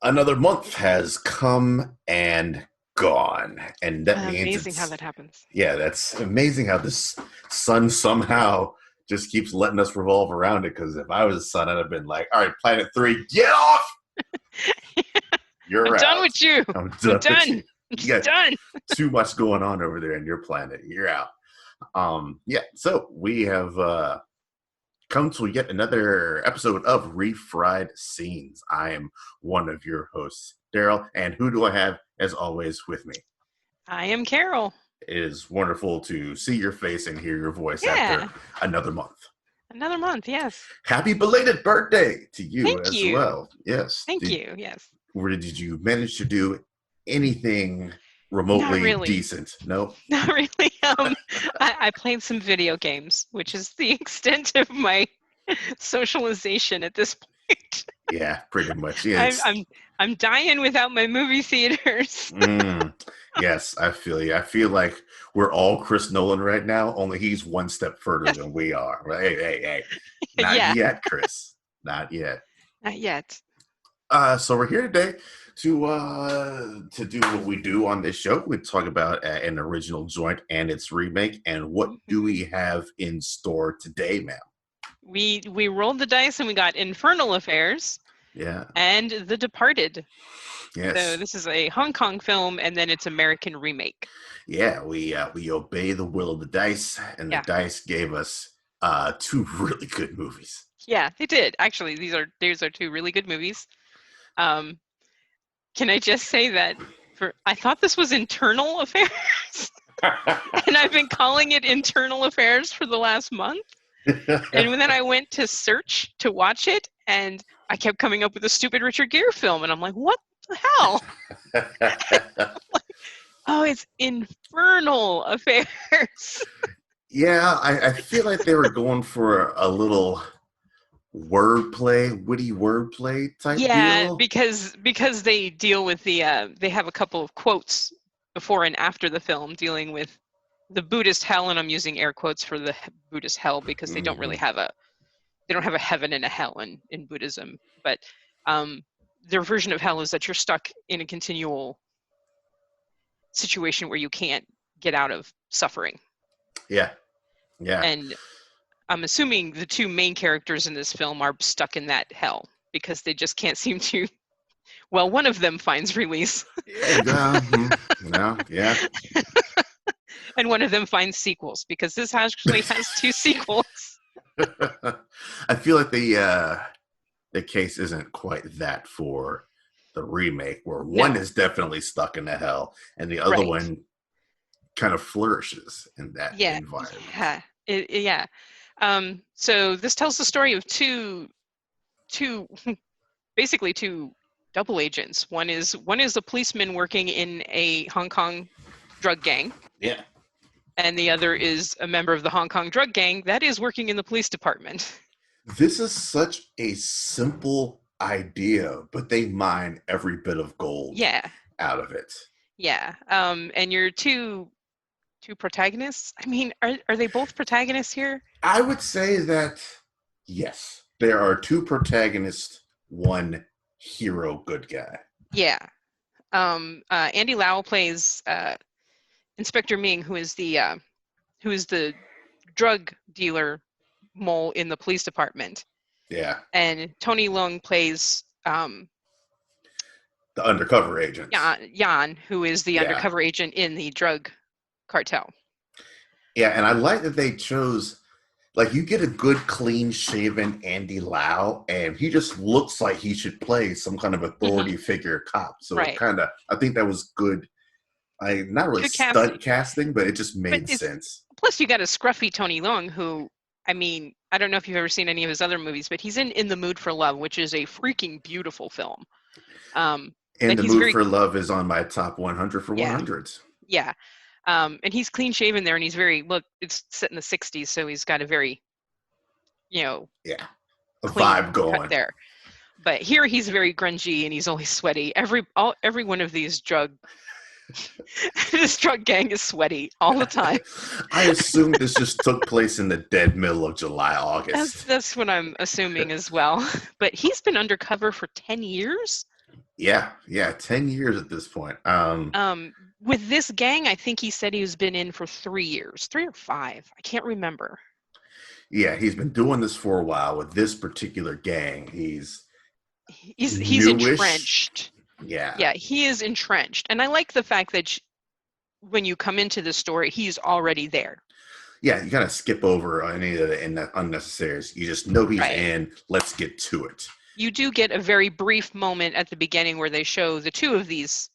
Another month has come and gone, and that means Amazing how it's that happens. yeah, that's amazing how this sun somehow just keeps letting us revolve around it. Because if I was a sun, I'd have been like, "All right, Planet Three, get off! I'm You're done out. with you. I'm I'm done with done. you. I'm You just got done. too much going on over there in your planet. You're out." Yeah. So we have come to yet another episode of Refried Scenes. I am one of your hosts, Daryl, and who do I have as always with me? I am Carol. It is wonderful to see your face and hear your voice after Yeah. another month. Another month. Yes. Happy belated birthday to you Thank as you. well. Yes. Thank you. Yes. Did you manage to do anything Not remotely really. decent? No. Not really. I played some video games, which is the extent of my socialization at this point. Yeah, pretty much. Yeah, I'm it's I'm I'm dying without my movie theaters. mm, yes, I feel you. I feel like we're all Chris Nolan right now, only he's one step further Yes. than we are. Hey, hey, hey. Not Yeah. yet, Chris. Not yet. Not yet. So we're here today to do what we do on this show. We talk about an original joint and its remake. And what do Mhm. we have in store today, ma'am? We rolled the dice and we got Infernal Affairs Yeah. and The Departed. So Yes. this is a Hong Kong film, and then it's American remake. Yeah. We obey the will of the dice, and the Yeah, dice gave us two really good movies. yeah, they did. Actually, these are two really good movies. Um, can I just say that I thought this was Internal Affairs, and I've been calling it Internal Affairs for the last month. And then I went to search to watch it, and I kept coming up with a stupid Richard Gere film, and I'm like, what the hell? Oh, it's Infernal Affairs. Yeah, I feel like they were going for a little wordplay, witty wordplay type Yeah, deal. because they deal with they have a couple of quotes before and after the film dealing with the Buddhist hell, and I'm using air quotes for the Buddhist hell because they don't really Hmm. have a heaven and a hell in Buddhism, but um, their version of hell is that you're stuck in a continual situation where you can't get out of suffering. Yeah, yeah. And I'm assuming the two main characters in this film are stuck in that hell because they just can't seem to. Well, one of them finds release, No, yeah. and one of them finds sequels because this actually has two sequels. I feel like the case isn't quite that for the remake, where one No, is definitely stuck in the hell, and the other right? one kind of flourishes in that Yeah, environment. yeah, yeah. So this tells the story of two, basically two double agents. One is a policeman working in a Hong Kong drug gang, Yeah. and the other is a member of the Hong Kong drug gang that is working in the police department. This is such a simple idea, but they mine every bit of gold Yeah, out of it. yeah. And your two protagonists. I mean, are they both protagonists here? I would say that, yes, there are two protagonists, one hero good guy. Yeah. Andy Lau plays Inspector Ming, who is the drug dealer mole in the police department, Yeah, and Tony Leung plays the undercover agent. Yan, who is the Yeah. undercover agent in the drug cartel. Yeah, and I like that they chose, like, you get a good, clean shaven Andy Lau, and he just looks like he should play some kind of Mhm. authority figure cop. So it Right. kind of, I think that was good. Not really Good stunt casting. casting, but it just But made it's sense. plus you got a scruffy Tony Leung who, I mean, I don't know if you've ever seen any of his other movies, but he's in the Mood for Love, which is a freaking beautiful film. Um, And and the he's mood very for love is on my top 100 for yeah 100s. yeah. And he's clean shaven there, and he's very look. It's set in the '60s, so he's got a very you know Yeah, a clean vibe cut going. there. But here he's very grungy and he's always sweaty. Every one of these this drug gang is sweaty all the time. I assume this just took place in the dead middle of July, That's August. that's what I'm assuming as well. But he's been undercover for 10 years. Yeah, 10 years at this point. With this gang, I think he said he's been in for 3 years, 3 or 5. I can't remember. Yeah, he's been doing this for a while with this particular gang. He's He's newish. entrenched. Yeah. Yeah, he is entrenched, and I like the fact that when you come into the story, he's already there. Yeah, you gotta skip over any of the unnecessaries. You just know he's Right. in. Let's get to it. You do get a very brief moment at the beginning where they show the two of these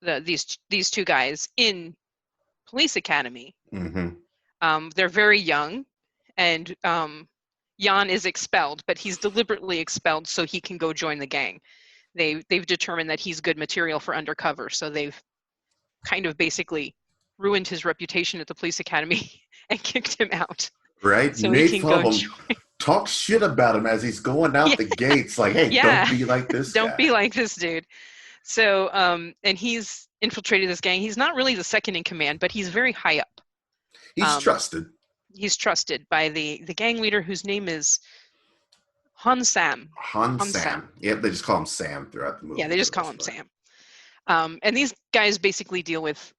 two guys in police academy. Mm-hmm. They're very young, and Jan is expelled, but he's deliberately expelled so he can go join the gang. They've determined that he's good material for undercover, so they've kind of basically ruined his reputation at the police academy and kicked him out Right? so he Made can fun go of him. Talk shit about him as he's going out yeah, the gates. Like, hey, don't yeah. be like this Don't guy. be like this dude. So and he's infiltrated this gang. He's not really the second in command, but he's very high up. He's um, trusted. he's trusted by the gang leader, whose name is Han Sam. Han Han Sam. Sam. Yep, they just call him Sam throughout the Yeah, movie they for just the call most him part. Sam. And these guys basically deal with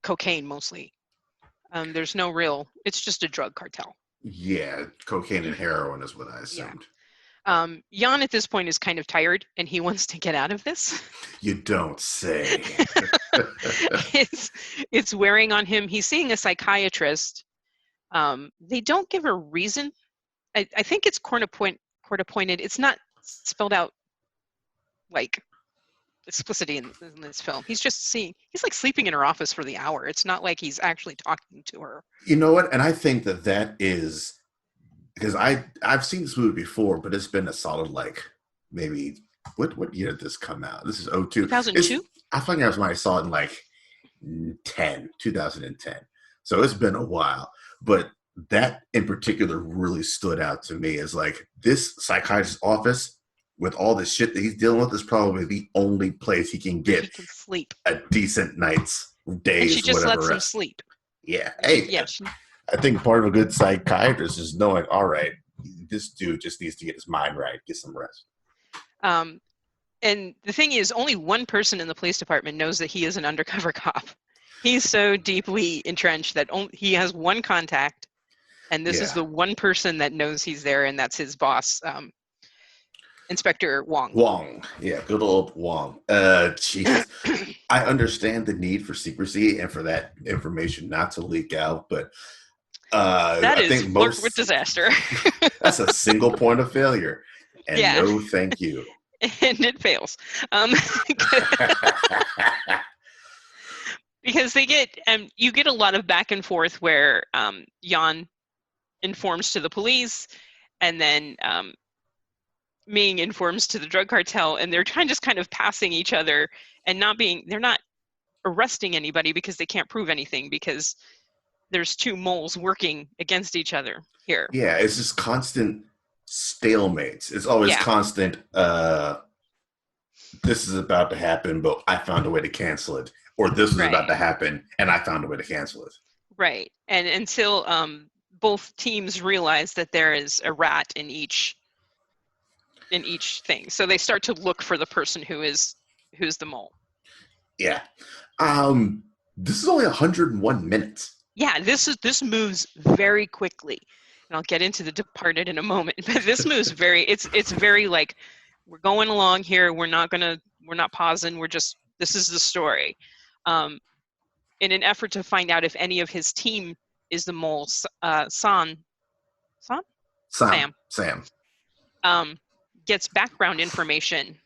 cocaine mostly. There's no real. It's just a drug cartel. Yeah, cocaine and heroin is what I Yeah. assumed. Jan at this point is kind of tired, and he wants to get out of this. You don't say. it's wearing on him. He's seeing a psychiatrist. They don't give a reason. I think it's court appointed. It's not spelled out like explicitly in this film. He's just seeing. He's like sleeping in her office for the hour. It's not like he's actually talking to her. You know what? And I think that is because I've seen this movie before, but it's been a solid like maybe what year did this come out? This is 02. 2002. I think I was when I saw it in like 2010. So it's been a while. But that in particular really stood out to me as like this psychiatrist's office with all the shit that he's dealing with is probably the only place he can He get can sleep, a decent night's and days, she just whatever lets him rest. sleep. Yeah. Hey, Yeah. I think part of a good psychiatrist is knowing, all right, this dude just needs to get his mind right, get some rest. And the thing is, only one person in the police department knows that he is an undercover cop. He's so deeply entrenched that he has one contact, and this is the one person that knows he's there, and that's his boss, Inspector Wong. Wong. Yeah, good old Wong. Jesus. I understand the need for secrecy and for that information not to leak out, but I think most with disaster. That's a single point of failure. And no thank you. And it fails. Because you get a lot of back and forth where Jan informs to the police, and then Ming informs to the drug cartel, and they're just kind of passing each other and they're not arresting anybody because they can't prove anything, because there's two moles working against each other here. Yeah, it's just constant stalemates. It's always constant, this is about to happen, but I found a way to cancel it. Or this was about to happen, and I found a way to cancel it. Right. And until both teams realize that there is a rat in each thing. So they start to look for the person who's the mole. Yeah. This is only 101 minutes. Yeah, this moves very quickly. And I'll get into The Departed in a moment, but this moves it's very like, we're going along here, we're not pausing, this is the story. In an effort to find out if any of his team is the mole, Sam gets background information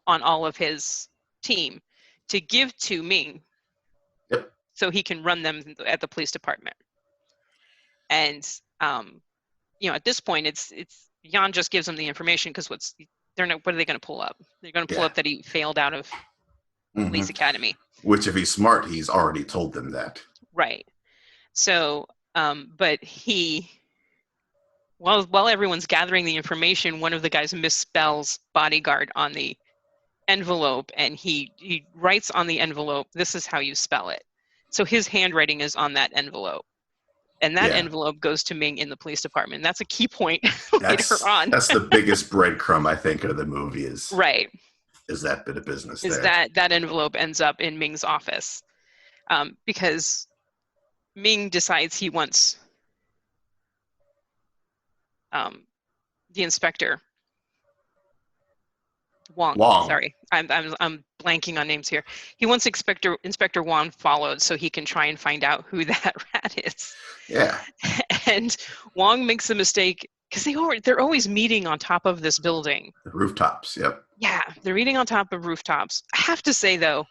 on all of his team to give to Ming. Yep. So he can run them at the police department. And at this point, it's Jan just gives them the information because what are they going to pull up? They're going to pull up that he failed out of police academy. Which, if he's smart, he's already told them that. Right. So, but while everyone's gathering the information, one of the guys misspells bodyguard on the envelope, and he writes on the envelope, "This is how you spell it." So his handwriting is on that envelope, and that envelope goes to Ming in the police department. That's a key point later on. That's the biggest breadcrumb, I think, of the movie is. Right. is that bit of business is there. that envelope ends up in Ming's office, because Ming decides he wants the inspector Wong. Wong. Sorry, I'm blanking on names here. He wants Inspector Wong followed so he can try and find out who that rat is. Yeah. And Wong makes a mistake because they're always meeting on top of this building. The rooftops. Yep. Yeah, they're meeting on top of rooftops. I have to say though,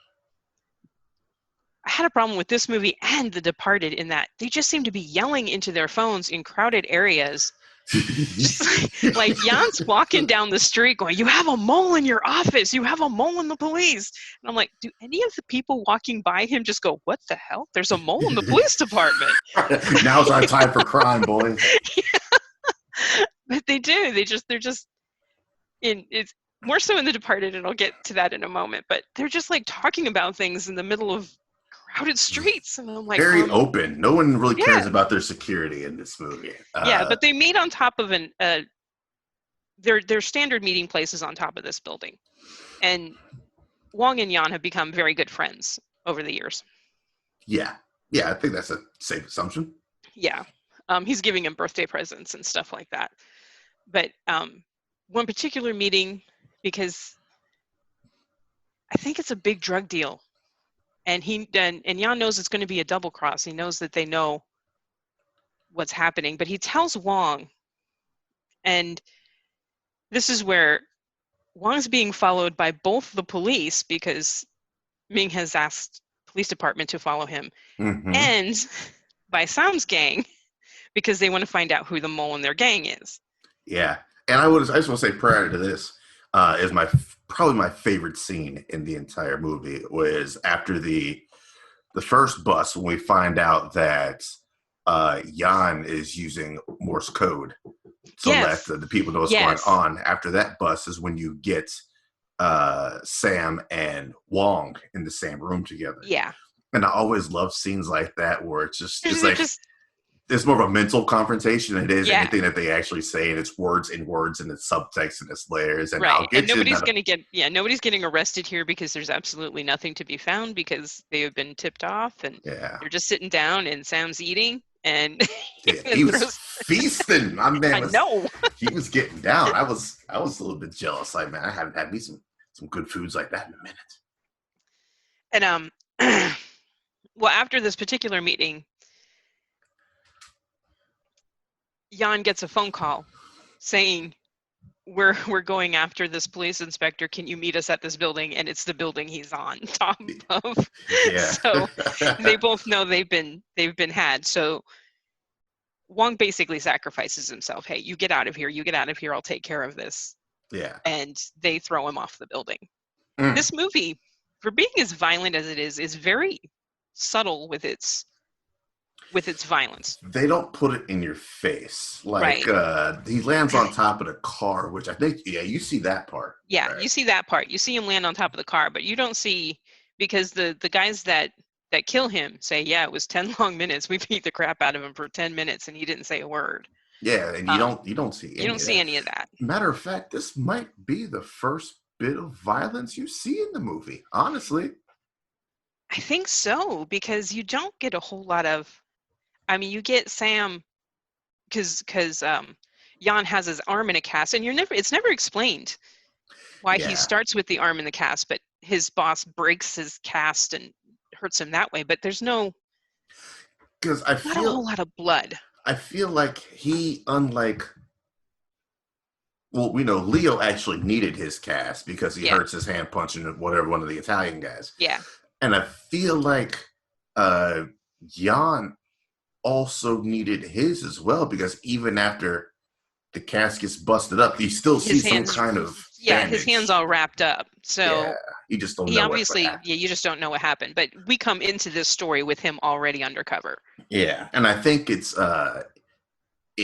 I had a problem with this movie and The Departed in that they just seem to be yelling into their phones in crowded areas. Just like Jan's walking down the street going, "You have a mole in your office. You have a mole in the police." And I'm like, do any of the people walking by him just go, "What the hell? There's a mole in the police department." Now's our time for crime, boys. Yeah. But they do. They're just it's more so in The Departed, and I'll get to that in a moment. But they're just like talking about things in the middle of crowded streets, and I'm like, Very open. No one really cares yeah. about their security in this movie. Yeah, but they meet on top of their standard meeting places on top of this building, and Wong and Yan have become very good friends over the years. Yeah, I think that's a safe assumption. Yeah, he's giving him birthday presents and stuff like that. But one particular meeting, because I think it's a big drug deal, and Yan knows it's going to be a double cross. He knows that they know what's happening, but he tells Wong, and this is where Wong's being followed by both the police because Ming has asked police department to follow him, and by Sam's gang because they want to find out who the mole in their gang is. Yeah, and I just want to say prior to this, is probably my favorite scene in the entire movie was after the first bus when we find out that Jan is using Morse code so that the people know what's going on. After that bus is when you get Sam and Wong in the same room together. Yeah. And I always love scenes like that where it's it's more of a mental confrontation than it is anything that they actually say, and it's words and it's subtext and it's layers. And right. And nobody's getting arrested here because there's absolutely nothing to be found because they have been tipped off, and they're just sitting down and Sam's eating, and he was feasting. My man was, I know. He was getting down. I was a little bit jealous. Like, man, I haven't had me some good foods like that in a minute. And well, after this particular meeting, Jan gets a phone call saying, we're going after this police inspector. Can you meet us at this building? And it's the building he's on top of. Yeah. So they both know they've been had. So Wong basically sacrifices himself. Hey, you get out of here. You get out of here. I'll take care of this. Yeah. And they throw him off the building. This movie, for being as violent as it is very subtle with its violence. They don't put it in your face. Like, he lands on top of the car, which I think, you see that part. Yeah, right? You see that part. You see him land on top of the car, but you don't see, because the guys that kill him say, yeah, it was 10 long minutes. We beat the crap out of him for 10 minutes and he didn't say a word. Yeah, and you don't see any of that. Matter of fact, this might be the first bit of violence you see in the movie, honestly. I think so, because you don't get a whole lot of, I mean, you get Sam because Jan has his arm in a cast, and it's never explained why he starts with the arm in the cast, but his boss breaks his cast and hurts him that way. But there's not a whole lot of blood. I feel like we know Leo actually needed his cast because he hurts his hand punching whatever one of the Italian guys. Yeah. And I feel like Jan also needed his as well, because even after the cast gets busted up, you still see some kind of damage. His hand's all wrapped up. So you just don't know. You just don't know what happened. But we come into this story with him already undercover. Yeah, and I think it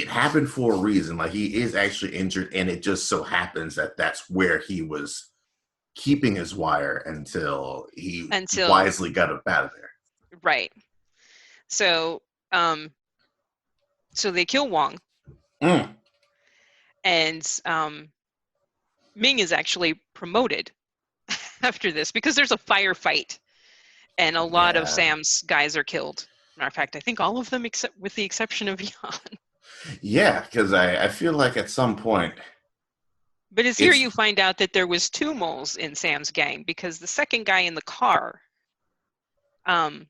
happened for a reason. Like, he is actually injured, and it just so happens that that's where he was keeping his wire until he wisely got up out of there. Right. So they kill Wong. And Ming is actually promoted after this because there's a firefight and a lot of Yeah. Sam's guys are killed. Matter of fact, I think all of them except with the exception of Jan. Yeah, because I feel like at some point But it's here it's you find out that there was two moles in Sam's gang because the second guy in the car, um,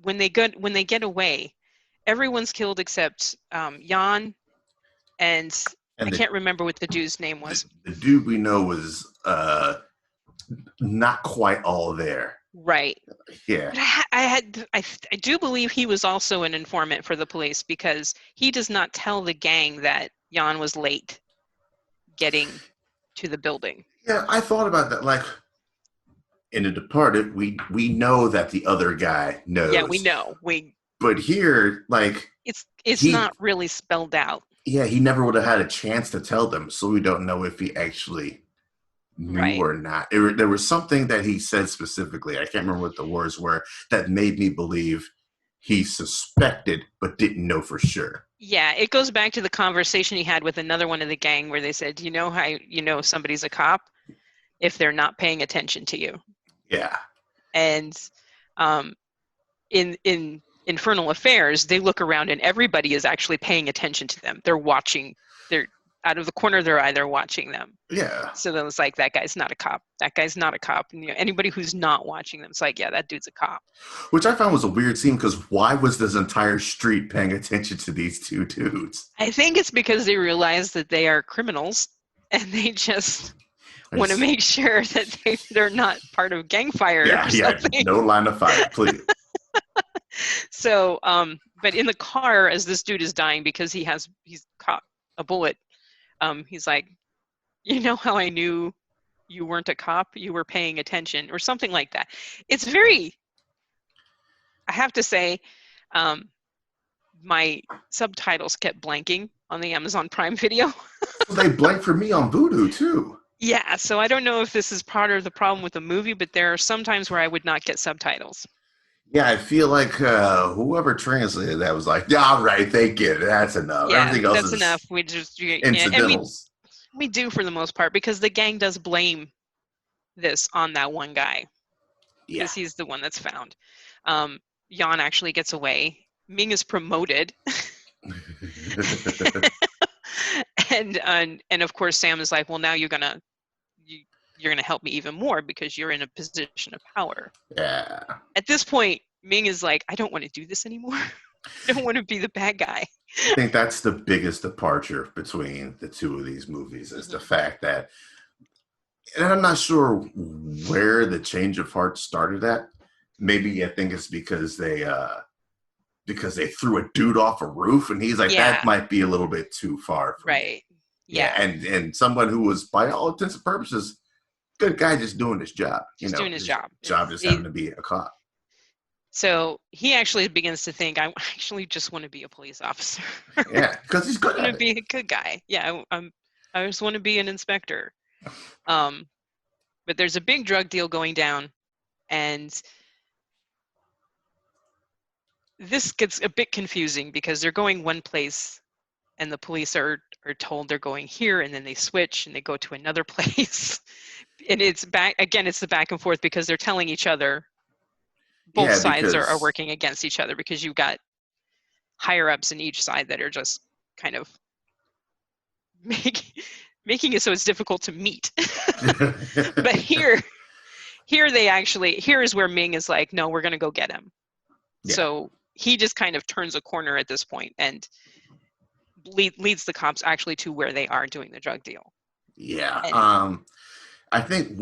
when they get away, everyone's killed except Jan and I and can't remember what the dude's name was. the dude we know was not quite all there. Right. Yeah. But I do believe he was also an informant for the police because he does not tell the gang that Jan was late getting to the building. Yeah, I thought about that. Like in The Departed, we know that the other guy Yeah, we knows. know. But here, like It's he not really spelled out. yeah, he never would have had a chance to tell them, so we don't know if he actually knew Right. or not. There was something that he said specifically, I can't remember what the words were, that made me believe he suspected but didn't know for sure. Yeah, it goes back to the conversation he had with another one of the gang where they said, you know how you know somebody's a cop if they're not paying attention to you. Yeah. And um, in Infernal Affairs, they look around and everybody is actually paying attention to them. They're watching. They're out of the corner of their eye. They're watching them. Yeah. So then it's like that guy's not a cop. That guy's not a cop. And, anybody who's not watching them, it's like, yeah, that dude's a cop. Which I found was a weird scene because why was this entire street paying attention to these two dudes? I think it's because they realize that they are criminals and they just want to make sure that they're not part of gang fire or something. Yeah, no line of fire, please. So, but in the car, as this dude is dying because he's caught a bullet, he's like, you know how I knew you weren't a cop? You were paying attention, or something like that. It's very, I have to say, my subtitles kept blanking on the Amazon Prime Video. So they blanked for me on Vudu too. Yeah, so I don't know if this is part of the problem with the movie, but there are some times where I would not get subtitles. Yeah, I feel like whoever translated that was like, yeah, all right, they get it. That's enough. Yeah, Everything else that's is enough. We just incidentals. we do for the most part because the gang does blame this on that one guy because he's the one that's found. Jan actually gets away. Ming is promoted, and of course Sam is like, well, now you're gonna help me even more because you're in a position of power. Yeah. At this point, Ming is like, I don't want to do this anymore. I don't want to be the bad guy. I think that's the biggest departure between the two of these movies is the fact that, and I'm not sure where the change of heart started at. Maybe I think it's because they threw a dude off a roof and he's like, that might be a little bit too far for me. Yeah. And someone who was, by all intents and purposes, good guy just doing his job. Doing his job. Just having to be a cop. So he actually begins to think, I actually just want to be a police officer. Yeah, because he's good I want to be a good guy. Yeah, I just want to be an inspector. But there's a big drug deal going down, and this gets a bit confusing because they're going one place, and the police are told they're going here, and then they switch and they go to another place. And it's back again, it's the back and forth because they're telling each other both sides are working against each other because you've got higher ups in each side that are just kind of making it so it's difficult to meet. But here is where Ming is like, no, we're going to go get him. Yeah. So he just kind of turns a corner at this point and leads the cops actually to where they are doing the drug deal. Yeah. I think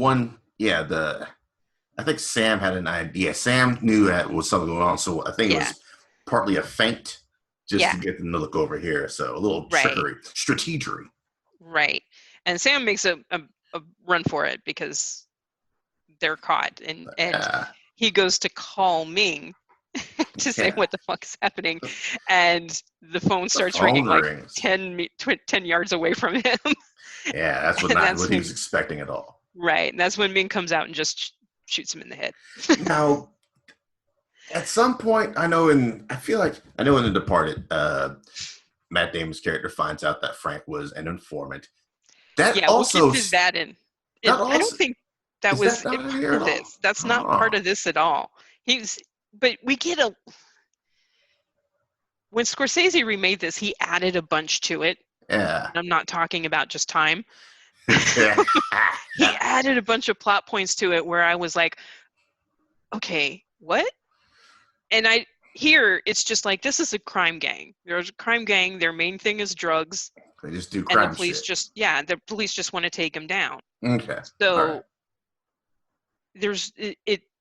I think Sam had an idea. Sam knew that was something going on, so I think it was partly a feint just to get them to look over here. So a little trickery, strategery. Right. And Sam makes a run for it because they're caught, and he goes to call Ming to say what the fuck is happening, and the phone starts ringing like 10 yards away from him. Yeah, that's not what he was expecting at all. Right, and that's when Ming comes out and just shoots him in the head. Now, at some point, I know in The Departed, Matt Damon's character finds out that Frank was an informant. That also we'll get to that in. I don't think that Is was that not in here part at of all? this. That's not part Oh, of this at all. But we get when Scorsese remade this, he added a bunch to it. yeah. I'm not talking about just time. Yeah. He added a bunch of plot points to it where I was like, okay, what? And here it's just like, this is a crime gang. There's a crime gang. Their main thing is drugs, They just do and crime shit. the police just want to take him down. Okay. All right. So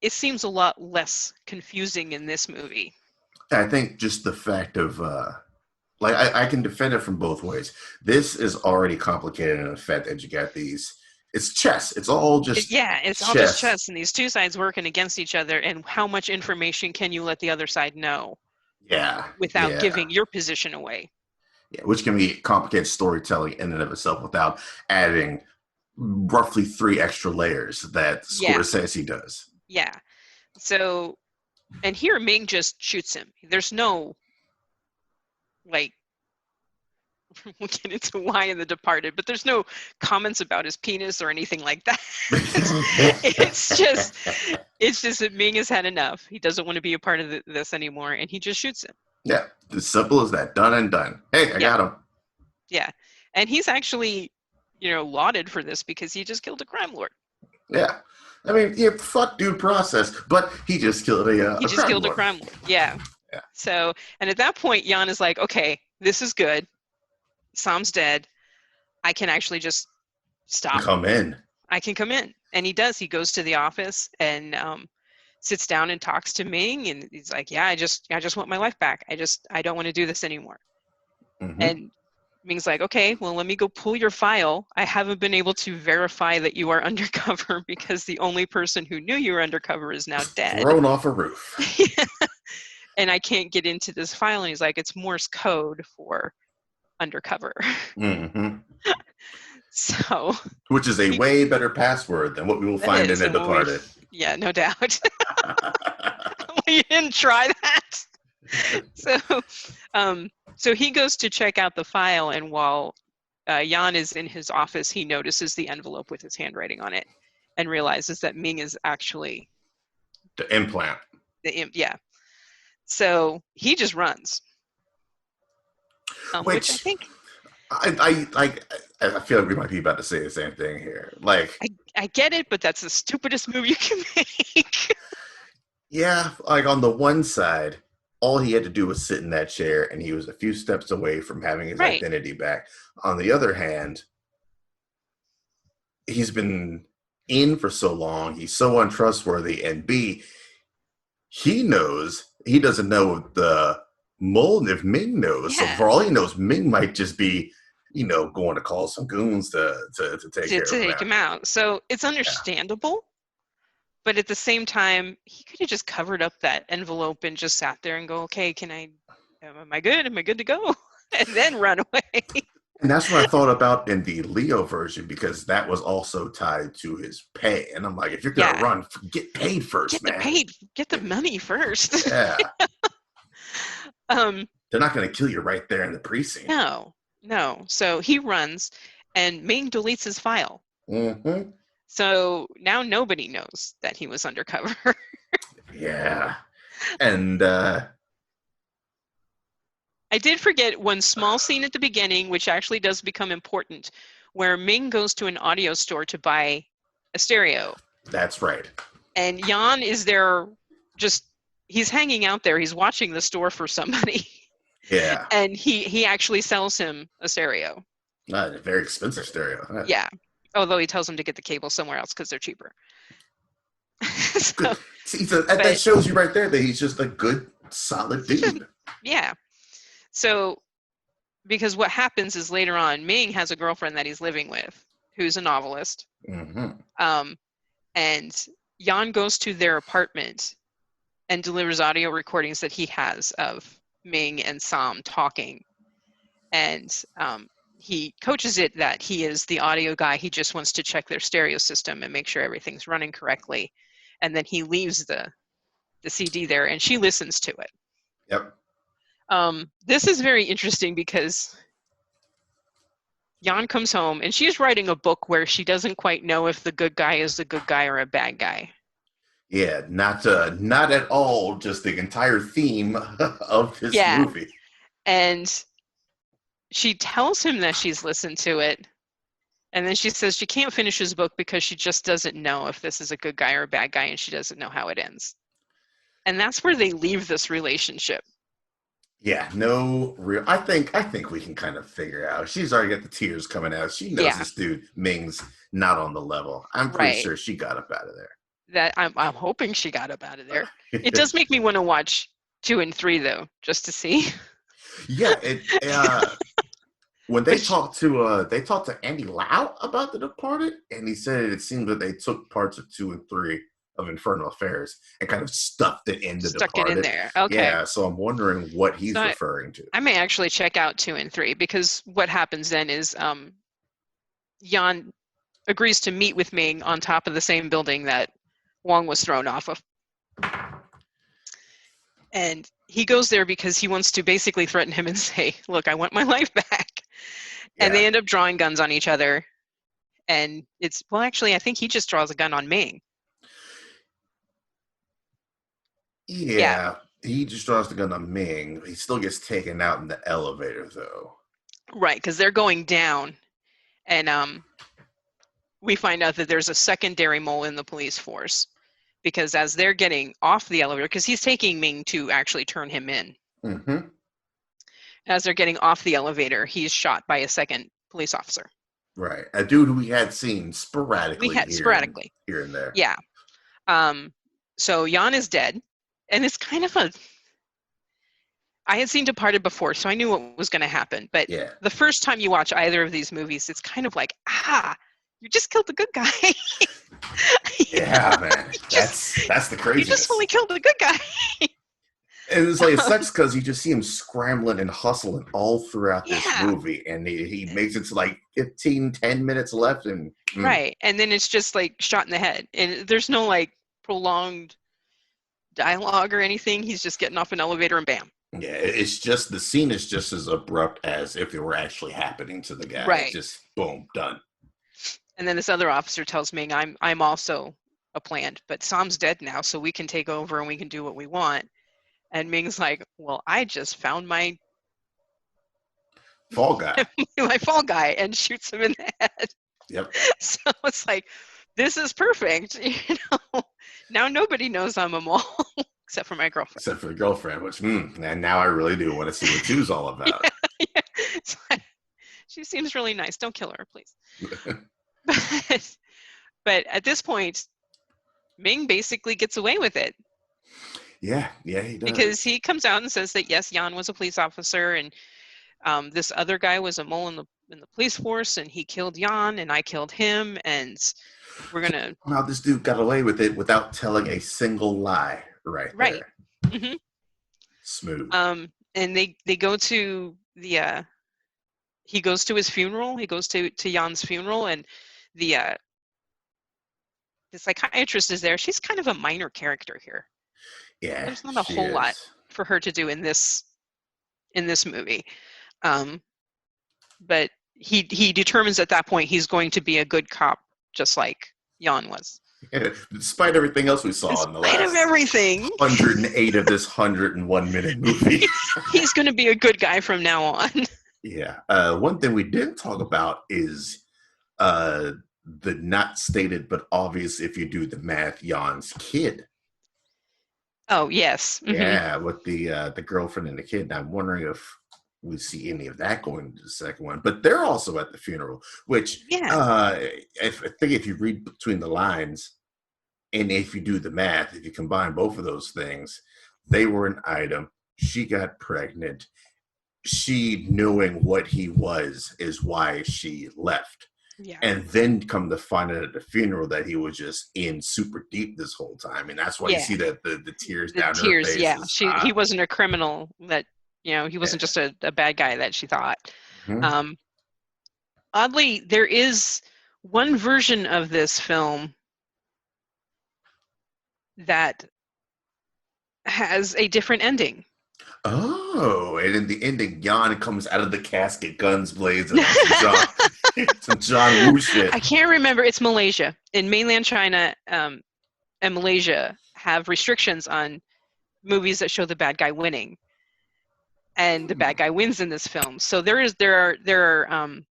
it seems a lot less confusing in this movie. I think just the fact of like I can defend it from both ways. This is already complicated in the fact that you got these. It's chess. It's all just It's all just chess. chess, and these two sides working against each other. And how much information can you let the other side know Yeah, without yeah, giving your position away? yeah. Which can be complicated storytelling in and of itself without adding roughly 3 extra layers that Yeah, Scorsese does. yeah. So, and here Ming just shoots him. There's no like we'll get into why in The Departed, but there's no comments about his penis or anything like that. it's just that Ming has had enough. He doesn't want to be a part of this anymore, and he just shoots him. Yeah, as simple as that. Done and done. Hey, I Yeah, got him. yeah. And he's actually, lauded for this because he just killed a crime lord. Yeah. I mean, yeah, fuck due process, but he just killed He a just crime killed a lord. crime lord. Yeah. Yeah. So, and at that point, Jan is like, okay, this is good. Sam's dead. I can actually just stop. Come in. I can come in. And he does. He goes to the office and sits down and talks to Ming, and he's like, yeah, I just want my life back. I don't want to do this anymore. Mm-hmm. And Ming's like, okay, well, let me go pull your file. I haven't been able to verify that you are undercover because the only person who knew you were undercover is now dead. Thrown off a roof. And I can't get into this file. And he's like, it's Morse code for undercover. Mm-hmm. So, which is a way better password than what we will find in The Departed. Yeah, no doubt. You didn't try that. So he goes to check out the file, and while Jan is in his office, he notices the envelope with his handwriting on it and realizes that Ming is actually the implant. Yeah. So he just runs. Which I think I feel like we might be about to say the same thing here. Like, I get it, but that's the stupidest move you can make. Yeah, like on the one side, all he had to do was sit in that chair and he was a few steps away from having his identity back. On the other hand, he's been in for so long, he's so untrustworthy, and B, he doesn't know the mold if Ming knows. Yeah. So for all he knows, Ming might just be, going to call some goons to take him out. So it's understandable. Yeah. But at the same time, he could have just covered up that envelope and just sat there and go, okay, am I good? Am I good to go? And then run away. And that's what I thought about in the Leo version, because that was also tied to his pay. And I'm like, if you're going to run, get paid first, man. Get the money first. Yeah. They're not going to kill you right there in the precinct. No. So he runs, and Ming deletes his file. Mm-hmm. So now nobody knows that he was undercover. Yeah. And I did forget one small scene at the beginning, which actually does become important, where Ming goes to an audio store to buy a stereo. That's right. And Jan is there he's hanging out there. He's watching the store for somebody. Yeah. And he actually sells him a stereo. A very expensive stereo. Yeah. Although he tells him to get the cable somewhere else because they're cheaper. That shows you right there that he's just a good, solid dude. Yeah. So, because what happens is later on, Ming has a girlfriend that he's living with, who's a novelist. Mm-hmm. And Jan goes to their apartment and delivers audio recordings that he has of Ming and Sam talking. And he coaches it that he is the audio guy. He just wants to check their stereo system and make sure everything's running correctly. And then he leaves the CD there, and she listens to it. Yep. This is very interesting because Jan comes home, and she's writing a book where she doesn't quite know if the good guy is the good guy or a bad guy. Yeah, not at all just the entire theme of this Yeah. movie. And she tells him that she's listened to it, and then she says she can't finish his book because she just doesn't know if this is a good guy or a bad guy, and she doesn't know how it ends. And that's where they leave this relationship. Yeah, no real. I think we can kind of figure out. She's already got the tears coming out. She knows this dude Ming's not on the level. I'm pretty sure she got up out of there. That I'm hoping she got up out of there. It does make me want to watch 2 and 3 though, just to see. Yeah, when they talked to Andy Lau about The Departed, and he said it seemed that they took parts of 2 and 3 of Infernal Affairs and kind of stuffed it in The Departed. It in there. Okay. Yeah, so I'm wondering what he's referring to. I may actually check out 2 and 3 because what happens then is Jan agrees to meet with Ming on top of the same building that Wong was thrown off of. And he goes there because he wants to basically threaten him and say, look, I want my life back. Yeah. And they end up drawing guns on each other. And actually, I think he just draws a gun on Ming. Yeah, he just draws the gun on Ming. He still gets taken out in the elevator, though. Right, because they're going down. And we find out that there's a secondary mole in the police force. Because as they're getting off the elevator, because he's taking Ming to actually turn him in. Mm-hmm. As they're getting off the elevator, he's shot by a second police officer. Right. A dude we had seen sporadically. Here and there. Yeah. So Jan is dead. And it's kind of I had seen Departed before, so I knew what was going to happen. But the first time you watch either of these movies, it's kind of like, you just killed the good guy. Yeah, man. That's the craziness. You just only killed the good guy. And it's like, it sucks because you just see him scrambling and hustling all throughout this movie. And he makes it to like 10 minutes left. And Right. And then it's just like shot in the head. And there's no like prolonged dialogue or anything. He's just getting off an elevator and bam. Yeah, it's just, the scene is just as abrupt as if it were actually happening to the guy. Right. It's just boom, done. And then this other officer tells Ming, I'm also a plant, but Sam's dead now, so we can take over and we can do what we want. And Ming's like, well, I just found my fall guy. My fall guy, and shoots him in the head. Yep. So it's like, this is perfect. Now nobody knows I'm a mole, except for my girlfriend. Except for the girlfriend, which, and now I really do want to see what 2's all about. Yeah. It's like, she seems really nice. Don't kill her, please. But at this point, Ming basically gets away with it. Yeah, he does. Because he comes out and says that yes, Jan was a police officer, and this other guy was a mole in the police force, and he killed Jan, and I killed him, and we're gonna. Now this dude got away with it without telling a single lie. Right. There. Mm-hmm. Smooth. And they go to the. He goes to his funeral. He goes to Jan's funeral, and the psychiatrist is there. She's kind of a minor character here. Yeah, there's not a whole lot for her to do in this movie, but he determines at that point he's going to be a good cop, just like Jan was. Yeah, despite everything else we saw in the last 108 of this 101-minute movie, he's going to be a good guy from now on. Yeah. One thing we didn't talk about is the not stated but obvious, if you do the math, Jan's kid. Oh, yes. Mm-hmm. Yeah, with the girlfriend and the kid. And I'm wondering if we see any of that going into the second one. But they're also at the funeral, which I think if you read between the lines and if you do the math, if you combine both of those things, they were an item. She got pregnant. She, knowing what he was, is why she left. Yeah. And then come to find out at the funeral that he was just in super deep this whole time. And that's why you see that the tears down her face. Yeah. He wasn't a criminal that, he wasn't just a bad guy that she thought. Mm-hmm. Oddly, there is one version of this film that has a different ending. Oh, and in the ending, Jan comes out of the casket, guns blazing, Some John Woo shit. I can't remember. It's Malaysia. In mainland China and Malaysia have restrictions on movies that show the bad guy winning, and the bad guy wins in this film. So there are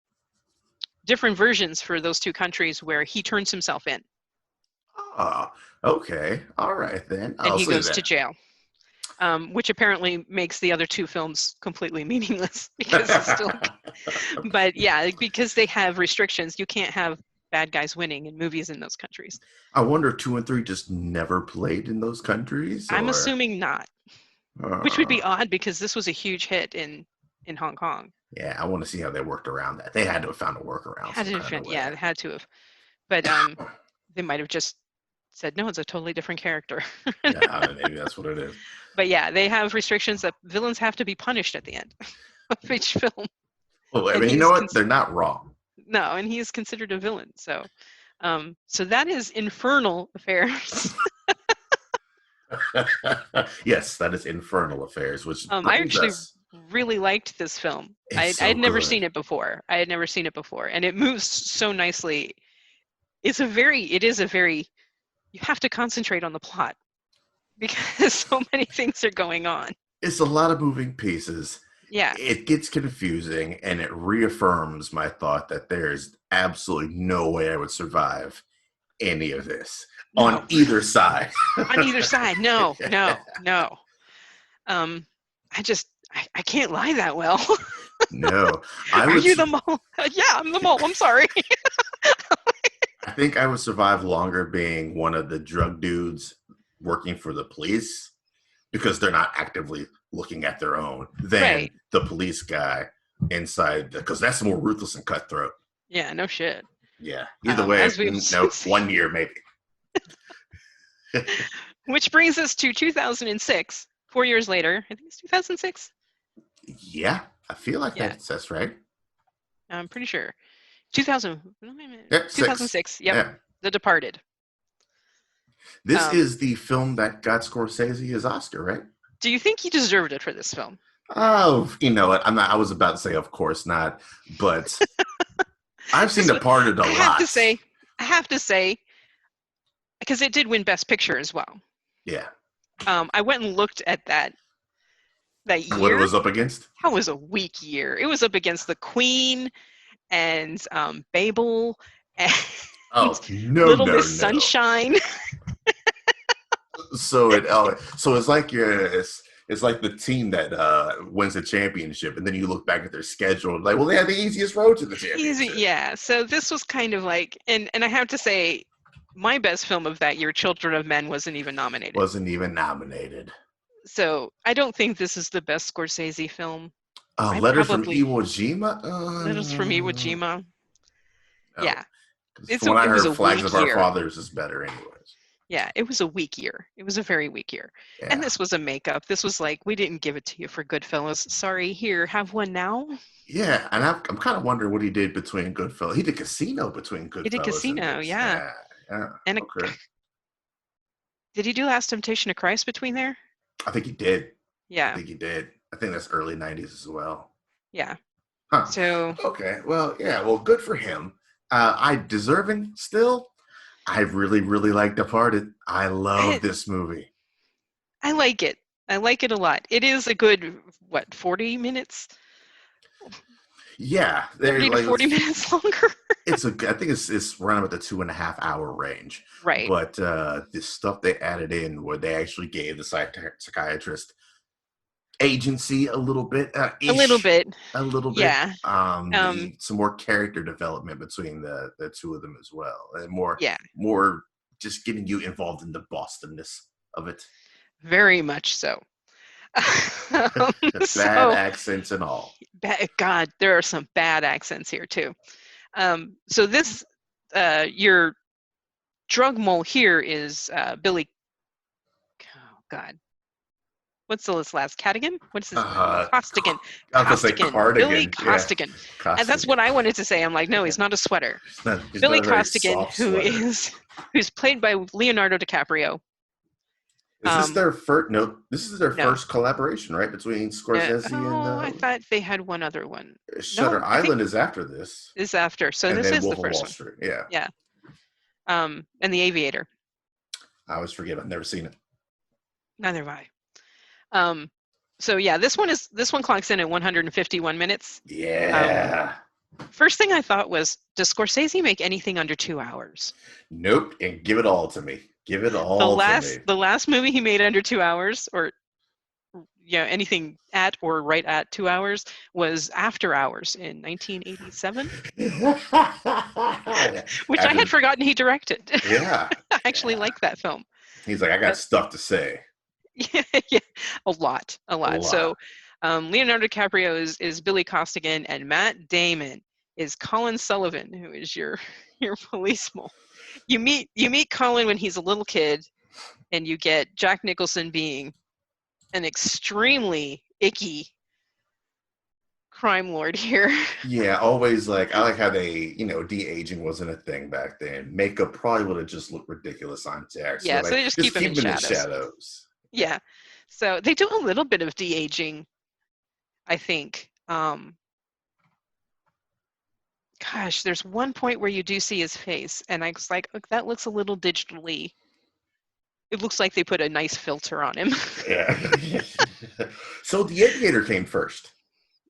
different versions for those two countries where he turns himself in. Oh, okay. All right then. And I'll he see goes that. to jail. Which apparently makes the other two films completely meaningless because it's still. But yeah, because they have restrictions, you can't have bad guys winning in movies in those countries. I wonder if 2 and 3 just never played in those countries, I'm or assuming not, which would be odd because this was a huge hit in Hong Kong. yeah, I want to see how they worked around that. They had to have found a workaround. Yeah, it had to have. But they might have just said, no, it's a totally different character. Yeah, maybe that's what it is. But yeah, they have restrictions that villains have to be punished at the end of each film. Well, I mean, you know what? They're not wrong. No, and he is considered a villain. So, so that is Infernal Affairs. Yes, that is Infernal Affairs, which I actually really liked this film. I had never seen it before. And it moves so nicely. It is a very, you have to concentrate on the plot because so many things are going on. It's a lot of moving pieces. Yeah. It gets confusing, and it reaffirms my thought that there's absolutely no way I would survive any of this on either side. On either side. No. I can't lie that well. No. Are you the mole? Yeah, I'm the mole. I'm sorry. I think I would survive longer being one of the drug dudes working for the police because they're not actively looking at their own than the police guy inside, because that's more ruthless and cutthroat. Yeah, no shit. Yeah. Either way, 1 year maybe. Which brings us to 2006, 4 years later. I think it's 2006. Yeah, I feel like that's right. I'm pretty sure. 2000. Yep, 2006. Yep. Yeah. The Departed. This is the film that got Scorsese his Oscar, right? Do you think he deserved it for this film? Oh, you know what? I was about to say, of course not, but I've seen Departed a lot. I have to say, because it did win Best Picture as well. Yeah. I went and looked at that year. What it was up against? That was a weak year. It was up against The Queen and Babel and Little Miss Sunshine. So it's like it's like the team that wins the championship, and then you look back at their schedule, like, well, they had the easiest road to the championship. Easy, yeah. So this was kind of like, and I have to say, my best film of that year, Children of Men, wasn't even nominated. So I don't think this is the best Scorsese film. Letters from Iwo Jima? Letters from Iwo Jima. No. Yeah. When I heard Flags of Our Fathers is better anyways. Yeah, it was a weak year. It was a very weak year. Yeah. And this was a makeup. This was like, we didn't give it to you for Goodfellas. Sorry, here, have one now. Yeah, and I'm kind of wondering what he did between Goodfellas. He did Casino between Goodfellas. He did Casino, yeah. And did he do Last Temptation of Christ between there? I think he did. Yeah. I think he did. I think that's early 90s as well. Yeah. Huh. So. Okay, well, yeah, well, good for him. I deserving still. I really, really like Departed. I love this movie. I like it. I like it a lot. It is a good, 40 minutes? Yeah. 30 to 40 minutes longer. I think it's around about the 2.5 hour range. Right. But the stuff they added in where they actually gave the psychiatrist agency a little bit. A little bit. Yeah. Some more character development between the two of them as well. And more just getting you involved in the Bostonness of it. Very much so. Bad accents and all. God, there are some bad accents here too. So this, your drug mole here is Billy. Oh God. What's the last? Cadigan? What's his name? Costigan. Billy Costigan. Yeah. And that's what I wanted to say. I'm like, no, he's not a sweater. Billy Costigan, who's played by Leonardo DiCaprio. Is this Um, their first? No, this is their no, first collaboration, right, between no. Scorsese and Oh, I thought they had one other one. Shutter No, I think Island is after this, is after. So and this then is the Wolf of first Wall one. Street. Yeah, Yeah. And The Aviator. I always forget. I've never seen it. Neither have I. Um, so yeah, this one clocks in at 151 minutes. Um, Yeah. First thing I thought was, does Scorsese make anything under 2 hours? Nope. And give it all to me. Give it The all to me. last the last movie he made under 2 hours, or anything at or right at 2 hours, was After Hours in 1987, which I had After, forgotten he directed. yeah, I actually yeah. like that film. He's like, I got But stuff to say. yeah, yeah, a lot. A So lot. Leonardo DiCaprio is Billy Costigan, and Matt Damon is Colin Sullivan, who is your your policeman. You meet Colin when he's a little kid, and you get Jack Nicholson being an extremely icky crime lord here. Yeah, always like I like how they, de-aging wasn't a thing back then. Makeup probably would have just looked ridiculous on Jack. So Yeah, so like they just just keep him in keep him in the shadows. shadows. Yeah, so they do a little bit of de-aging, I think. Gosh, there's one point where you do see his face, and I was like, "Look, that looks a little digitally. It looks like they put a nice filter on him." Yeah. So the Aviator came first.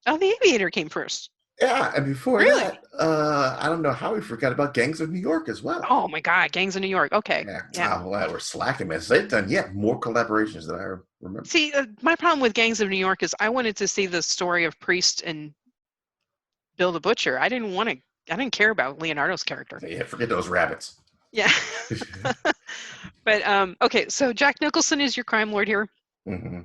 Oh, The Aviator came first. Yeah, and before Really? that, I don't know how we forgot about Gangs of New York as well. Oh my God, Gangs of New York. Okay, Yeah. yeah. Oh, wow, we're slacking, man. So they've done, more collaborations than I remember. See, my problem with Gangs of New York is I wanted to see the story of Priest and Bill the Butcher. I didn't care about Leonardo's character. Yeah, forget those rabbits. Yeah. But okay, so Jack Nicholson is your crime lord here. Hmm.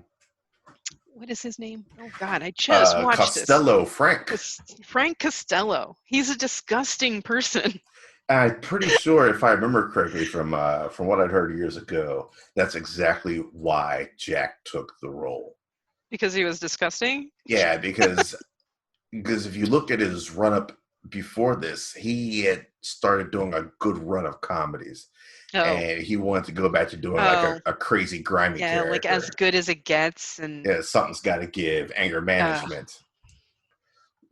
What is his name? Oh God, I just watched this. Costello Frank. Frank Costello. He's a disgusting person. I'm pretty sure, if I remember correctly from what I'd heard years ago, that's exactly why Jack took the role. Because he was disgusting? Yeah, because if you look at his run up before this, he had started doing a good run of comedies, Oh. and he wanted to go back to doing like a crazy grimy character. Like As Good as It Gets, and yeah, Something's Got to Give, Anger Management.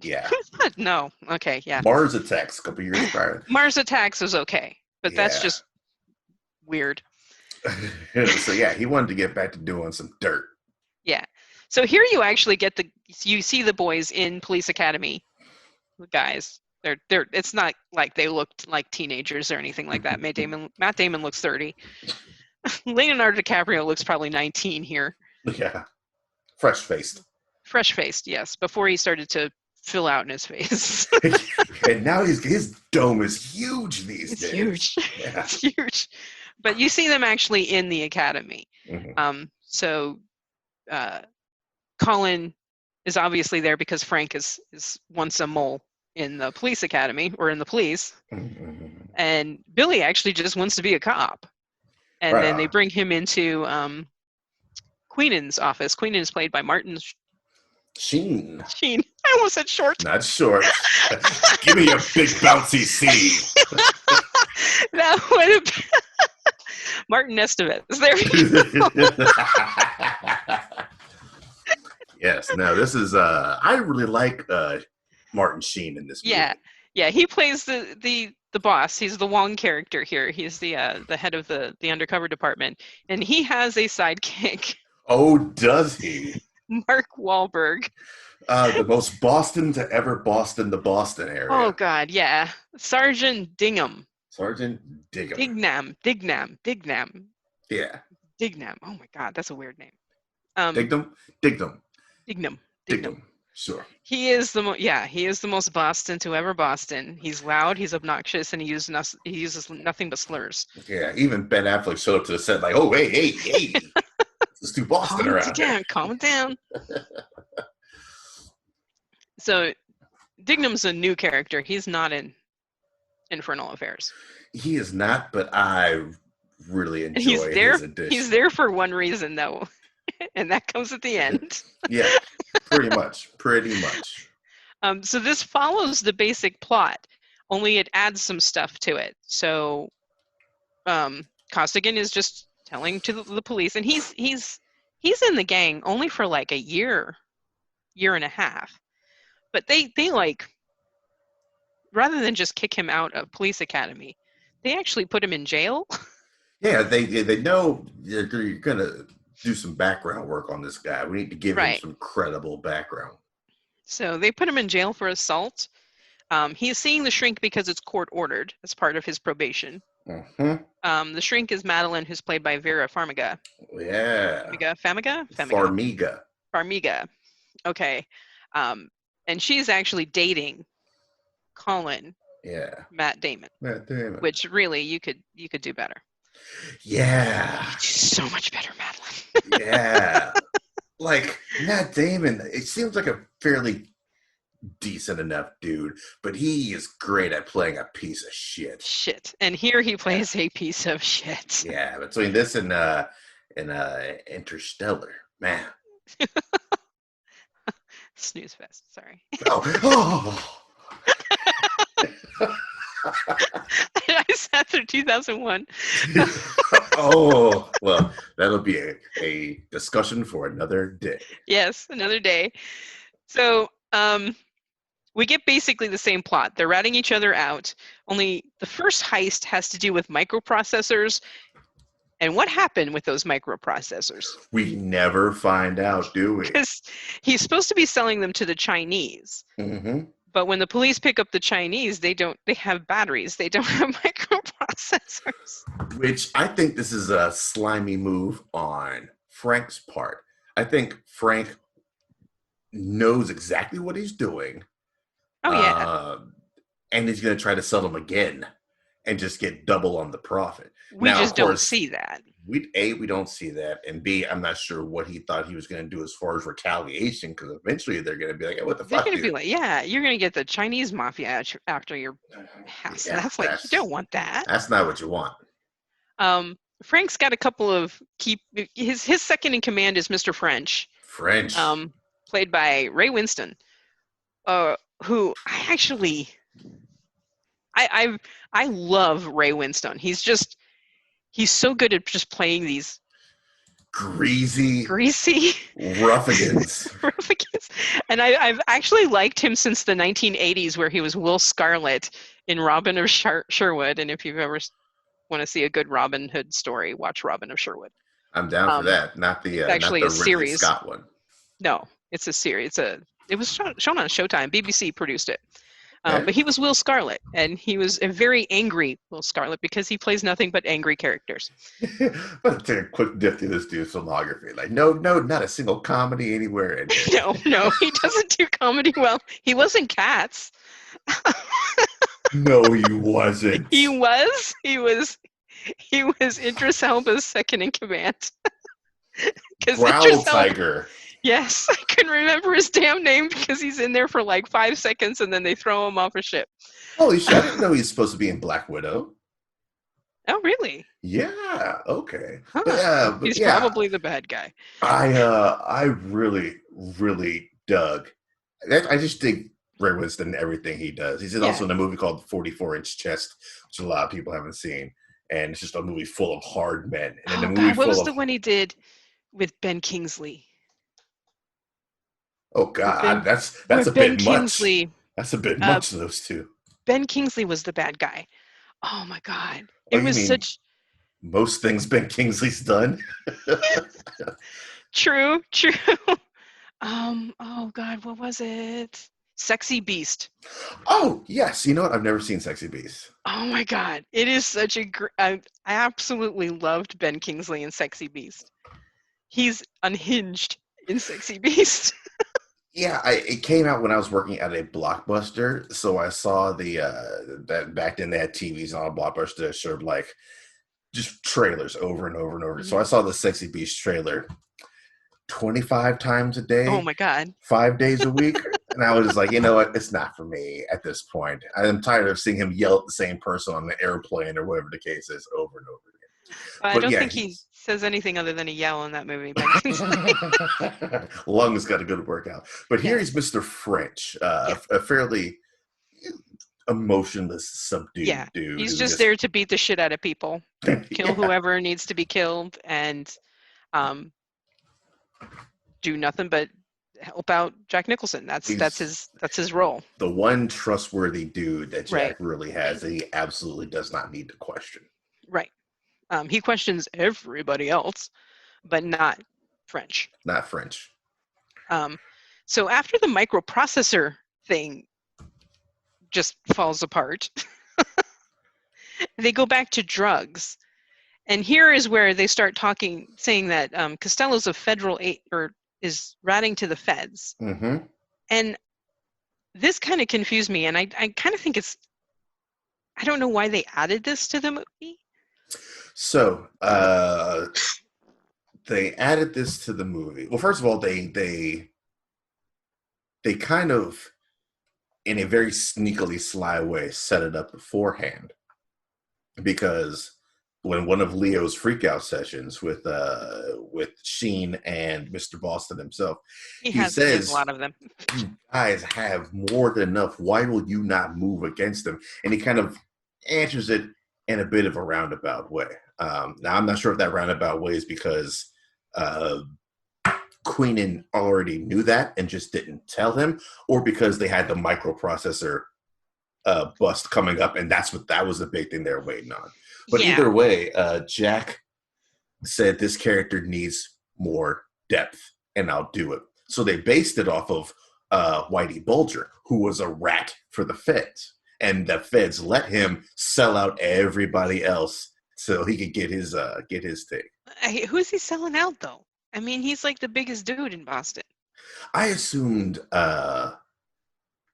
Yeah. No. Okay. Yeah. Mars Attacks a couple years prior. Mars Attacks was okay, but that's Yeah. just weird. So yeah, he wanted to get back to doing some dirt. Yeah. So here you actually get you see the boys in Police Academy. The guys. They're it's not like they looked like teenagers or anything like that. Matt Damon looks 30. Leonardo DiCaprio looks probably 19 here. Yeah. Fresh faced. Fresh faced, yes. Before he started to fill out in his face. And now his dome is huge these days. It's huge. Yeah. It's huge. But you see them actually in the academy. Mm-hmm. So Colin is obviously there because Frank is once a mole in the police academy, or in the police. Mm-hmm. And Billy actually just wants to be a cop. And Right then on. they bring him into Queenan's office. Queenan is played by Martin Sheen. Sheen. I almost said short. Not short. Give me a big bouncy C. That would have been Martin Estevez. There you go. Yes. No, this is I really like Martin Sheen in this movie. Yeah, he plays the boss. He's the Wong character here. He's the head of the undercover department, and he has a sidekick. Oh, does he? Mark Wahlberg. The most Boston to ever Boston the Boston area. Oh God, yeah, Sergeant Dingham. Sergeant Dignam. Dignam. Yeah. Dignam. Oh my God, that's a weird name. Dignam. Dignam. Sure. He is the most Boston to ever Boston. He's loud, he's obnoxious, and he uses nothing but slurs. Yeah, even Ben Affleck showed up to the set like, "Oh, hey, let's do Boston around here." Calm down. So, Dignam's a new character. He's not in Infernal Affairs. He is not, but I really enjoy his addition. He's there for one reason, though, and that comes at the end. Yeah, pretty much. So this follows the basic plot, only it adds some stuff to it. So Costigan is just telling to the police, and he's in the gang only for like a year and a half, but they like, rather than just kick him out of police academy, they actually put him in jail. Yeah, they know you're gonna do some background work on this guy. We need to give him Right. some credible background. So they put him in jail for assault. He is seeing the shrink because it's court ordered as part of his probation. The shrink is Madeline, who's played by Vera Farmiga. Yeah. Farmiga. Okay. And she's actually dating Colin. Yeah. Matt Damon. Which really you could do better. Yeah. You do so much better, Madeline. Yeah. Like Matt Damon, it seems like a fairly decent enough dude, but he is great at playing a piece of shit. And here he plays a piece of shit. Yeah, between this and Interstellar, man. Snooze fest, sorry. Oh. I sat through 2001. Oh, well, that'll be a discussion for another day. Yes, another day. So, we get basically the same plot. They're ratting each other out, only the first heist has to do with microprocessors. And what happened with those microprocessors? We never find out, do we? Because he's supposed to be selling them to the Chinese. Mm-hmm. But when the police pick up the Chinese, they have batteries. They don't have microprocessors. Which I think this is a slimy move on Frank's part. I think Frank knows exactly what he's doing. Oh, yeah. And he's going to try to sell them again and just get double on the profit. We just don't see that. We don't see that. And B, I'm not sure what he thought he was going to do as far as retaliation, because eventually they're going to be like, hey, what the fuck? They're going to be like, yeah, you're going to get the Chinese mafia after your house. Yeah, that's like, you don't want that. That's not what you want. Frank's got a couple of his second in command is Mr. French. Played by Ray Winston. Who I love Ray Winston. He's so good at just playing these greasy ruffians. And I've actually liked him since the 1980s, where he was Will Scarlet in Robin of Sherwood. And if you've ever want to see a good Robin Hood story, watch Robin of Sherwood. I'm down for that. Not the actually not the a series. Scott one. No, it's a series. It was shown on Showtime. BBC produced it. But he was Will Scarlet, and he was a very angry Will Scarlet because he plays nothing but angry characters. Let's take a quick dip through this dude's filmography. Like, no, not a single comedy anywhere in here. No, he doesn't do comedy well. He was in Cats. No, he wasn't. He was Idris Elba's second in command. Growl Tiger. Yes, I couldn't remember his damn name because he's in there for like 5 seconds and then they throw him off a ship. Holy shit, I didn't know he's supposed to be in Black Widow. Oh, really? Yeah, okay. Huh. But he's probably the bad guy. I really, really dug. I just dig Ray Winston and everything he does. He's also in a movie called 44-Inch Chest, which a lot of people haven't seen. And it's just a movie full of hard men. And what was the one he did with Ben Kingsley? Oh God, that's a bit much. That's a bit much of those two. Ben Kingsley was the bad guy. Oh my God, it was such. Most things Ben Kingsley's done. True. Oh God, what was it? Sexy Beast. Oh yes, you know what? I've never seen Sexy Beast. Oh my God, it is such a. I absolutely loved Ben Kingsley in Sexy Beast. He's unhinged in Sexy Beast. Yeah, it came out when I was working at a Blockbuster, so I saw that back then they had TVs on a Blockbuster that showed like just trailers over and over and over. Mm-hmm. So I saw the Sexy Beast trailer 25 times a day. Oh my God. 5 days a week. And I was just like, you know what? It's not for me at this point. I'm tired of seeing him yell at the same person on the airplane or whatever the case is over and over again. I don't think he says anything other than a yell in that movie. Lungs got a good workout. But here he's Mr. French, a fairly emotionless, subdued Yeah, dude he's who just just there to beat the shit out of people, kill yeah, whoever needs to be killed, and um, do nothing but help out Jack Nicholson. he's That's his role. the one trustworthy dude that Jack Right, really has that he absolutely does not need to question. right. He questions everybody else, but not French. Not French. Um, so after the microprocessor thing just falls apart, they go back to drugs. And here is where they start talking, saying that Costello's a federal or is ratting to the feds. Mm-hmm. And this kind of confused me. And I kind of think I don't know why they added this to the movie. So they added this to the movie. Well, first of all, they kind of, in a very sneakily sly way, set it up beforehand, because when one of Leo's freakout sessions with Sheen and Mr. Boston himself, he He has a says, lot of them. "You guys have more than enough. Why will you not move against them?" And he kind of answers it in a bit of a roundabout way. Now, I'm not sure if that roundabout way is because uh, Queenan already knew that and just didn't tell him, or because they had the microprocessor bust coming up, and that was the big thing they were waiting on. But Yeah. either way, Jack said this character needs more depth, and I'll do it. So they based it off of Whitey Bulger, who was a rat for the feds, and the feds let him sell out everybody else so he could get his take. Who's he selling out, though? I mean, he's like the biggest dude in Boston. I assumed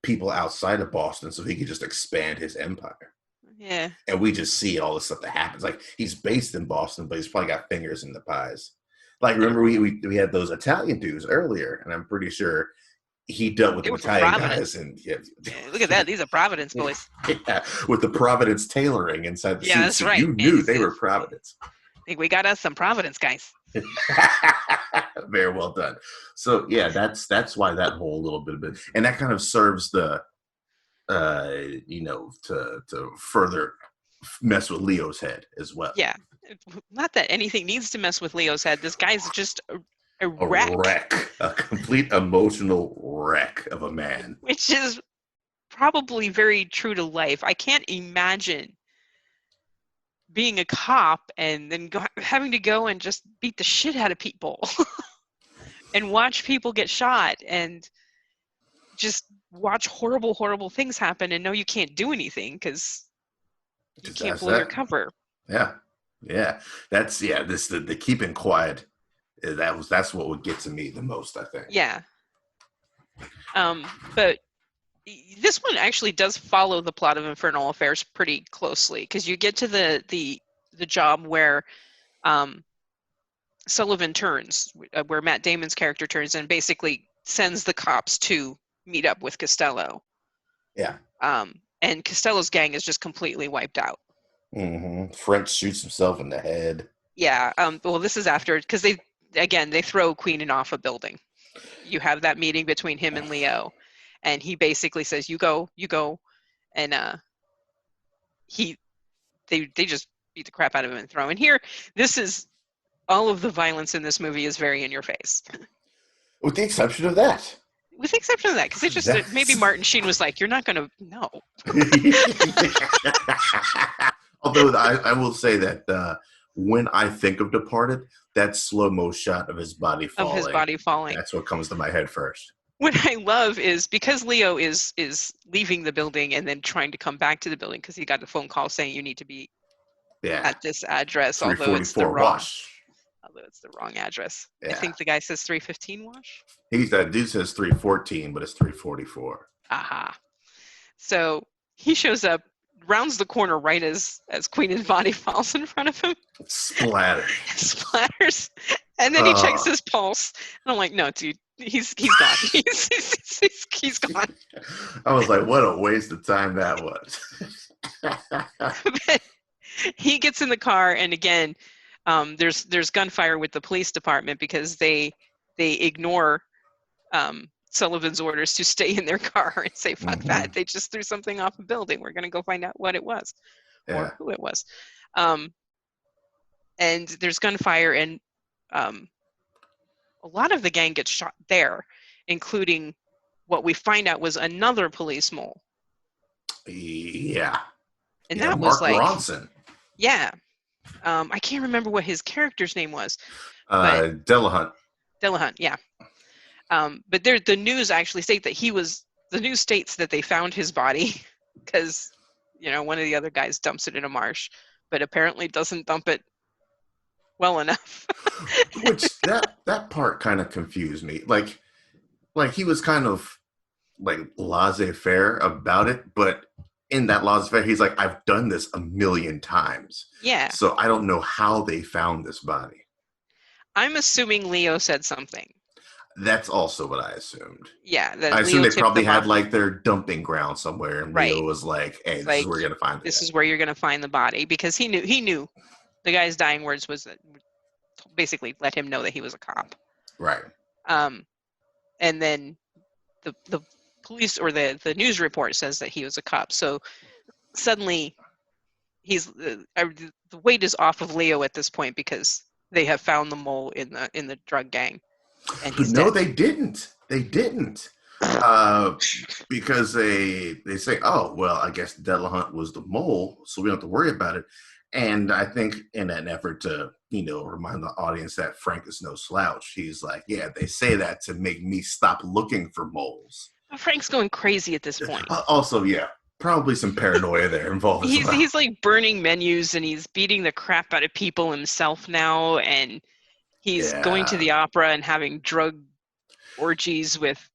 people outside of Boston so he could just expand his empire. Yeah. And we just see all the stuff that happens. Like, he's based in Boston, but he's probably got fingers in the pies. Like, remember we had those Italian dudes earlier, and I'm pretty sure he dealt with They the were from Italian Providence. guys, and Yeah, look at that. These are Providence boys. yeah, with the Providence tailoring inside the Yeah, suit. that's So right. you knew they were Providence. I think we got us some Providence guys. Very well done. So yeah, that's why that whole little bit of it, and that kind of serves the to further mess with Leo's head as well. Yeah. Not that anything needs to mess with Leo's head. This guy's just a A wreck. a complete emotional wreck of a man. Which is probably very true to life. I can't imagine being a cop and then having to go and just beat the shit out of people and watch people get shot and just watch horrible, horrible things happen and know you can't do anything because you can't blow your cover. Yeah. That's the keeping quiet. That's what would get to me the most, I think. Yeah. But this one actually does follow the plot of Infernal Affairs pretty closely because you get to the job where Sullivan turns, where Matt Damon's character turns and basically sends the cops to meet up with Costello. Yeah. And Costello's gang is just completely wiped out. Mm-hmm. French shoots himself in the head. Yeah. Well, this is after, because they throw Queenan off a building. You have that meeting between him and Leo, and he basically says, you go, and they just beat the crap out of him and throw him. And here, this is, all of the violence in this movie is very in your face. With the exception of that. With the exception of that, because it just, maybe Martin Sheen was like, you're not going to, no. Although I will say that when I think of Departed, that slow-mo shot of his body falling. That's what comes to my head first. What I love is because Leo is leaving the building and then trying to come back to the building because he got a phone call saying you need to be at this address, although it's the wrong address. Yeah. I think the guy says 315 Wash. That dude says 314, but it's 344. Aha. So he shows up, rounds the corner right as Queenan's body falls in front of him. Splatters. And then he checks his pulse. And I'm like, no, dude, he's gone. he's gone. I was like, what a waste of time that was. But he gets in the car, and again, there's gunfire with the police department because they ignore Sullivan's orders to stay in their car and say, fuck that. Mm-hmm. They just threw something off a building. We're going to go find out what it was or Yeah. who it was. And there's gunfire, and a lot of the gang gets shot there, including what we find out was another police mole. Yeah. And Yeah, that was Mark like, Ronson. yeah. I can't remember what his character's name was, but Delahunt. Dillahunt, yeah. But the news actually states that the news states that they found his body because, one of the other guys dumps it in a marsh, but apparently doesn't dump it well enough. Which that part kind of confused me. Like he was kind of like laissez-faire about it, but in that laissez-faire, he's like, I've done this a million times. Yeah. So I don't know how they found this body. I'm assuming Leo said something. That's also what I assumed. Yeah, I assume they probably had like their dumping ground somewhere, and Leo was like, "Hey, this is where you're gonna find it. This is where you're gonna find the body," because he knew the guy's dying words was that basically let him know that he was a cop. Right. And then the police or the news report says that he was a cop. So suddenly he's the weight is off of Leo at this point because they have found the mole in the drug gang. And he's no, dead. they didn't. They didn't. Because they say, oh, well, I guess Delahunt was the mole, so we don't have to worry about it. And I think in an effort to, remind the audience that Frank is no slouch, he's like, yeah, they say that to make me stop looking for moles. Frank's going crazy at this point. Also, yeah, probably some paranoia there involved. He's like burning menus, and he's beating the crap out of people himself now, and he's going to the opera and having drug orgies with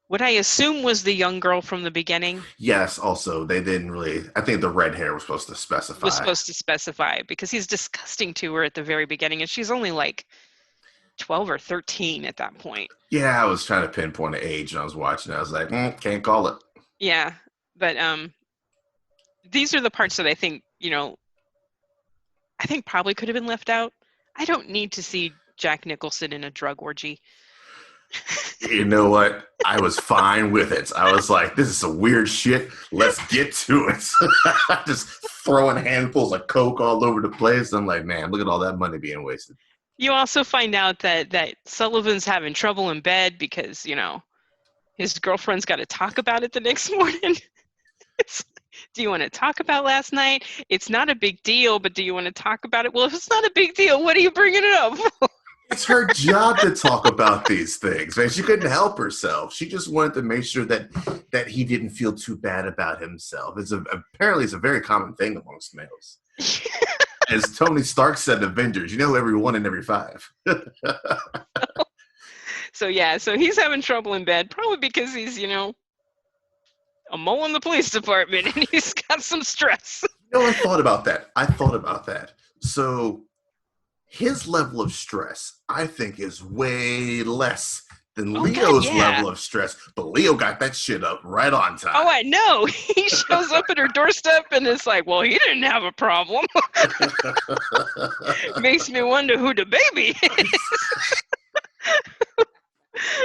what I assume was the young girl from the beginning. Yes, also, they didn't really... I think the red hair was supposed to specify. Because he's disgusting to her at the very beginning, and she's only like 12 or 13 at that point. Yeah, I was trying to pinpoint an age when I was watching it. I was like, can't call it. Yeah, but these are the parts that I think, probably could have been left out. I don't need to see Jack Nicholson in a drug orgy. You know what? I was fine with it. I was like, this is some weird shit. Let's get to it. Just throwing handfuls of coke all over the place. I'm like, man, look at all that money being wasted. You also find out that Sullivan's having trouble in bed because, his girlfriend's got to talk about it the next morning. Do you want to talk about last night? It's not a big deal, but do you want to talk about it? Well, if it's not a big deal, what are you bringing it up? It's her job to talk about these things, man. She couldn't help herself. She just wanted to make sure that he didn't feel too bad about himself. Apparently it's a very common thing amongst males. As Tony Stark said in Avengers, every one in every five. So he's having trouble in bed, probably because he's, a mole in the police department and he's got some stress. I thought about that. So his level of stress, I think, is way less than Leo's level of stress. But Leo got that shit up right on time. Oh, I know. He shows up at her doorstep and it's like, well, he didn't have a problem. Makes me wonder who the baby is.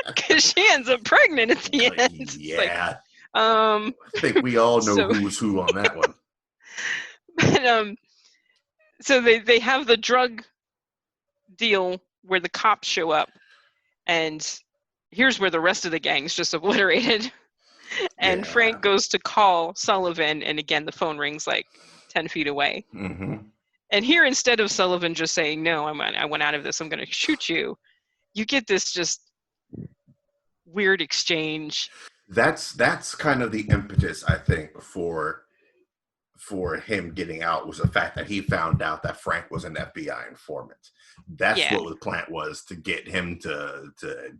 Because she ends up pregnant at the end. Yeah. I think we all know who's who on that one. But, so they have the drug deal where the cops show up, and here's where the rest of the gang's just obliterated. And Frank goes to call Sullivan, and again the phone rings like 10 feet away. Mm-hmm. And here, instead of Sullivan just saying, no, I went out of this, I'm going to shoot you, you get this just weird exchange. That's kind of the impetus, I think, for him getting out, was the fact that he found out that Frank was an FBI informant. That's what the plan was, to get him to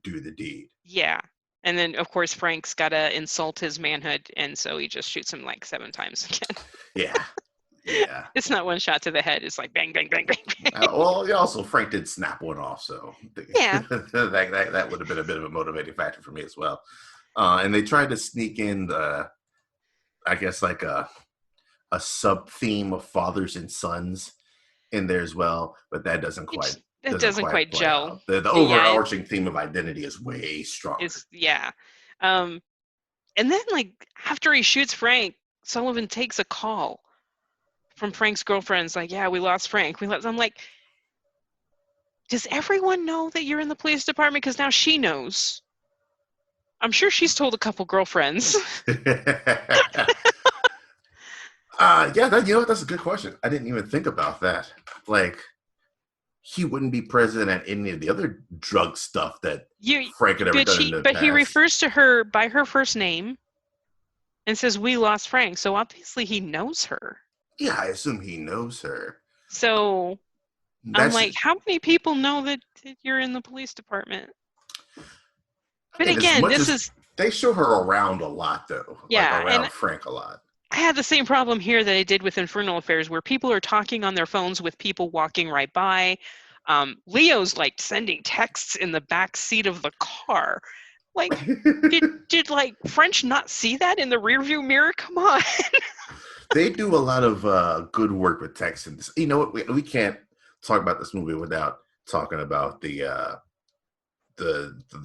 do the deed. Yeah. And then, of course, Frank's got to insult his manhood, and so he just shoots him like 7 times again. Yeah. It's not one shot to the head. It's like bang, bang, bang, bang, bang. Well, also, Frank did snap one off, so that would have been a bit of a motivating factor for me as well. And they tried to sneak in I guess, like a sub-theme of fathers and sons in there as well, but that doesn't quite that doesn't doesn't quite quite play gel. out. The Yeah, overarching theme of identity is way stronger. it's yeah. Um, and then like after he shoots Frank, Sullivan takes a call from Frank's girlfriend's like, yeah, we lost Frank. I'm like, does everyone know that you're in the police department? Because now she knows. I'm sure she's told a couple girlfriends. Yeah, you know what? That's a good question. I didn't even think about that. Like, he wouldn't be present at any of the other drug stuff that You, Frank had ever done in the but he past. refers to her by her first name and says we lost Frank. So obviously he knows her. Yeah, I assume he knows her. So I'm That's, like, how many people know that you're in the police department? I But mean, as again, much this as is they show her around a lot, though, like yeah, and around Frank a lot. I had the same problem here that I did with Infernal Affairs, where people are talking on their phones with people walking right by. Leo's like sending texts in the back seat of the car. Like, did like French not see that in the rearview mirror? Come on. They do a lot of good work with text. And you know what? We can't talk about this movie without talking about the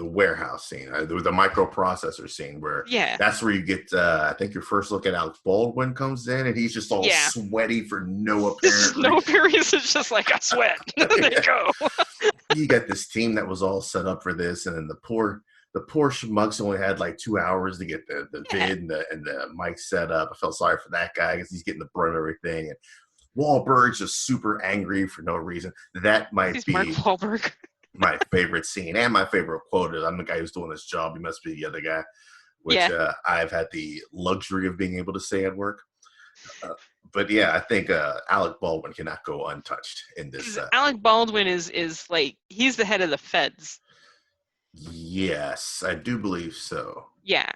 warehouse scene, the microprocessor scene, where Yeah, that's where you get I think your first look at Alex Baldwin comes in, and he's just all yeah. sweaty for no This is apparent no reason. appearance. It's just like I sweat. There you go. You got this team that was all set up for this, and then the poor schmucks only had like 2 hours to get the Yeah, vid and the mic set up. I felt sorry for that guy because he's getting the brunt of everything. And Wahlberg's just super angry for no reason. That might he's Mark be Wahlberg. my favorite scene and my favorite quote is, I'm the guy who's doing this job. You must be the other guy, which Yeah, I've had the luxury of being able to say at work. Uh, but yeah, I think Alec Baldwin cannot go untouched in this. because Alec Baldwin is like he's the head of the feds. Yes, I do believe so. Yeah,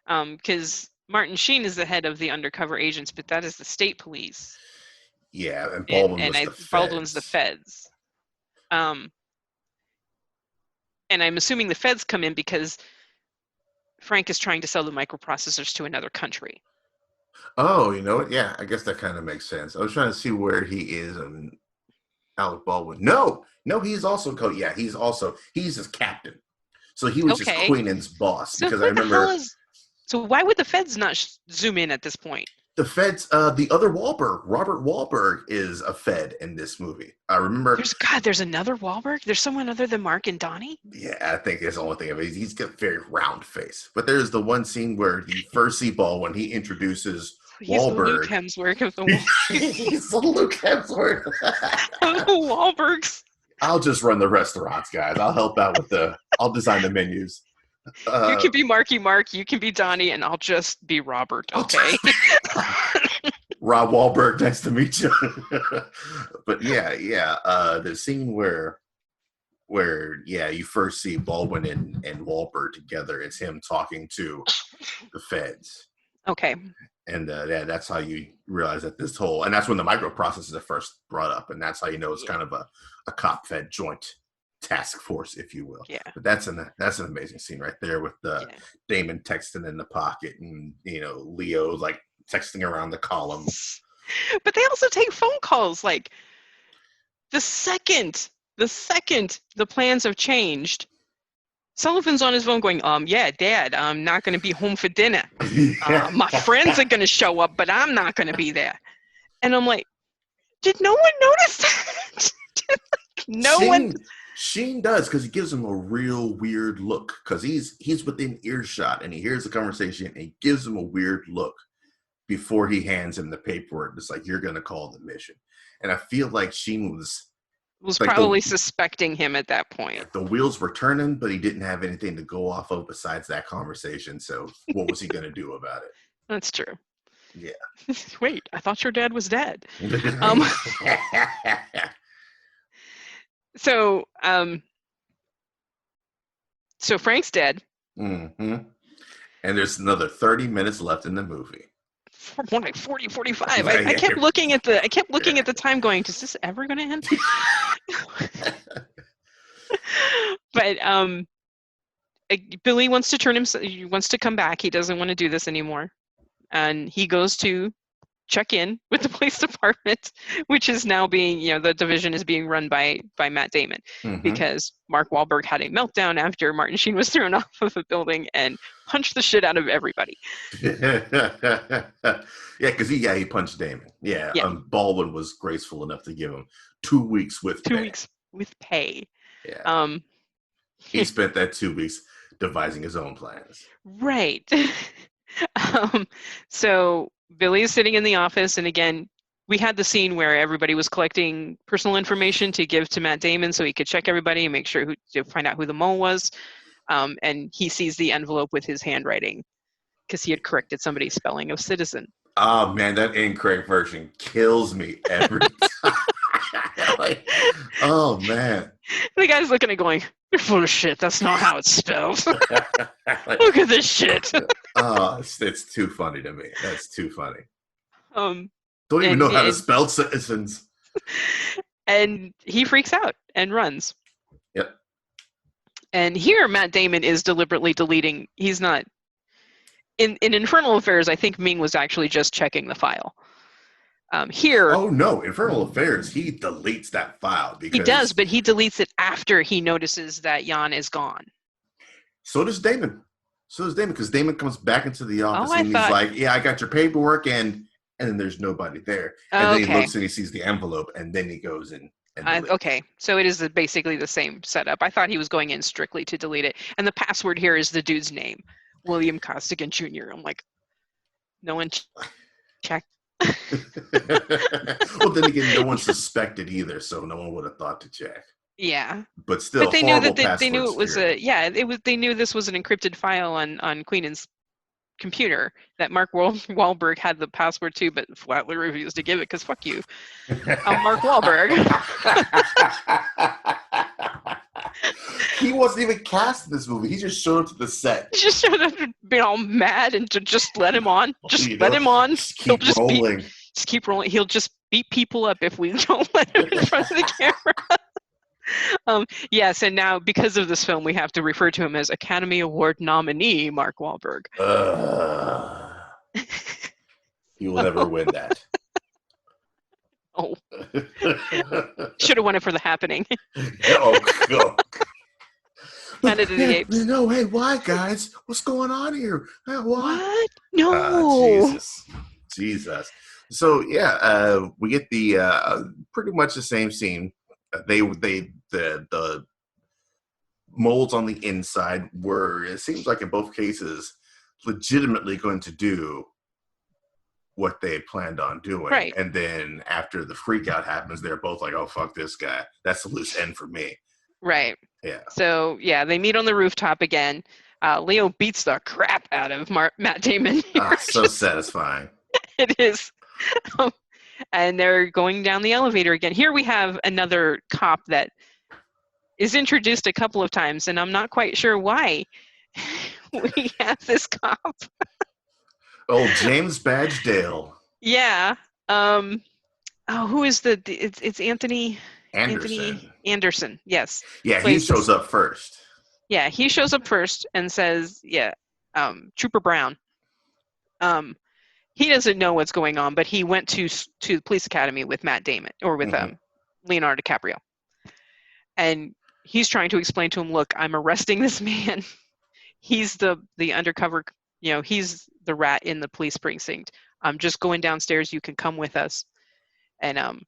because Martin Sheen is the head of the undercover agents, but that is the state police, Yeah, and and Baldwin was the Baldwin's the feds. feds. Um, and I'm assuming the feds come in because Frank is trying to sell the microprocessors to another country. Oh, you know what? Yeah, I guess that kind of makes sense. I was trying to see where he is and Alec Baldwin. No, no, he's also yeah, he's his captain. So he was just Okay, Queenan's boss so because I who the hell remember is? So why would the feds not zoom in at this point? the feds, the other Wahlberg, Robert Wahlberg, is a fed in this movie. I remember. There's another Wahlberg. There's someone other than Mark and Donnie. Yeah, I think that's the only thing of it. He's got a very round face. But there's the one scene where you first see Ball when he introduces He's the Luke Wahlberg. Hemsworth of the He's the Luke Hemsworth. Wahlbergs. I'll just run the restaurants, guys. I'll help out with I'll design the menus. You can be Marky Mark, you can be Donnie, and I'll just be Robert, okay? Rob Wahlberg, nice to meet you. But yeah, the scene where you first see Baldwin and Wahlberg together, it's him talking to the feds. Okay. And that's how you realize that and that's when the microprocessors are first brought up, and that's how you know it's kind of a cop-fed joint task force, if you will. Yeah. But that's an amazing scene right there with Damon texting in the pocket, and Leo like texting around the column. But they also take phone calls. Like the second the plans have changed, Sullivan's on his phone going, yeah, Dad, I'm not going to be home for dinner. My friends are going to show up, but I'm not going to be there. And I'm like, did no one notice that? one. Sheen does, because he gives him a real weird look, because he's within earshot and he hears the conversation and he gives him a weird look before he hands him the paperwork. It's like, you're going to call the mission. And I feel like Sheen was like probably suspecting him at that point. The wheels were turning, but he didn't have anything to go off of besides that conversation. So what was he going to do about it? That's true. Yeah. Wait, I thought your dad was dead. So Frank's dead. Mm-hmm. And there's another 30 minutes left in the movie. More like 40, 45. I kept looking at the time going, is this ever going to end? But Billy wants to come back. He doesn't want to do this anymore. And he goes to check in with the police department, which is now being, the division is being run by Matt Damon, because Mark Wahlberg had a meltdown after Martin Sheen was thrown off of a building and punched the shit out of everybody. Yeah, because he punched Damon. Yeah, Yeah. Baldwin was graceful enough to give him 2 weeks with 2 pay. weeks with pay. Yeah. He spent that 2 weeks devising his own plans. Right. So Billy is sitting in the office, and again, we had the scene where everybody was collecting personal information to give to Matt Damon so he could check everybody and make sure to find out who the mole was. And he sees the envelope with his handwriting because he had corrected somebody's spelling of citizen. Oh man, that incorrect version kills me every time. Oh man. The guy's looking at it going, "You're full of shit. That's not how it's spelled." Look at this shit. It's too funny to me. That's too funny. Don't even and, know how to spell citizens. And he freaks out and runs. Yep. And here Matt Damon is deliberately deleting. He's not in Infernal Affairs. I think Ming was actually just checking the file. Here, oh no, Infernal Affairs, he deletes that file because he does, but he deletes it after he notices that Jan is gone. So does Damon. Because Damon comes back into the office Oh, and he's like, "Yeah, I got your paperwork," and then there's nobody there. And then he looks and he sees the envelope, and then he goes in. Okay, so it is basically the same setup. I thought he was going in strictly to delete it, and the password here is the dude's name, William Costigan Jr. I'm like, no one checked. Well, then again, no one suspected either, so no one would have thought to check. Yeah, but still, but they knew that they knew it was they knew this was an encrypted file on Queenan's computer that Mark Wahlberg had the password to, but flatly refused to give it because fuck you, I'm Mark Wahlberg. He wasn't even cast in this movie. He just showed up to the set. He just showed up being all mad and to just let him on. Let him on. Just keep rolling. Just keep rolling. He'll just beat people up if we don't let him in front of the camera. Yes, and now because of this film, we have to refer to him as Academy Award nominee Mark Wahlberg. He will never win that. Oh, should have won it for The Happening. Oh, Planet of the Apes. No, hey, why, guys? What's going on here? What? No. Jesus. So yeah, we get the pretty much the same scene. The molds on the inside were, it seems like in both cases, legitimately going to do what they had planned on doing. Right. And then after the freak out happens, they're both like, "Oh, fuck this guy. That's the loose end for me." Right. Yeah. So yeah, they meet on the rooftop again. Leo beats the crap out of Matt Damon. So satisfying. It is. And they're going down the elevator again. Here we have another cop that is introduced a couple of times, and I'm not quite sure why we have this cop. Oh, James Badgedale. Yeah. Who is it's Anthony Anderson. Yes. Yeah, he shows up first. Yeah, he shows up first and says, Trooper Brown. He doesn't know what's going on, but he went to the police academy with Matt Damon or with Leonardo DiCaprio. And he's trying to explain to him, "Look, I'm arresting this man. He's the undercover, he's the rat in the police precinct. I'm just going downstairs. You can come with us." And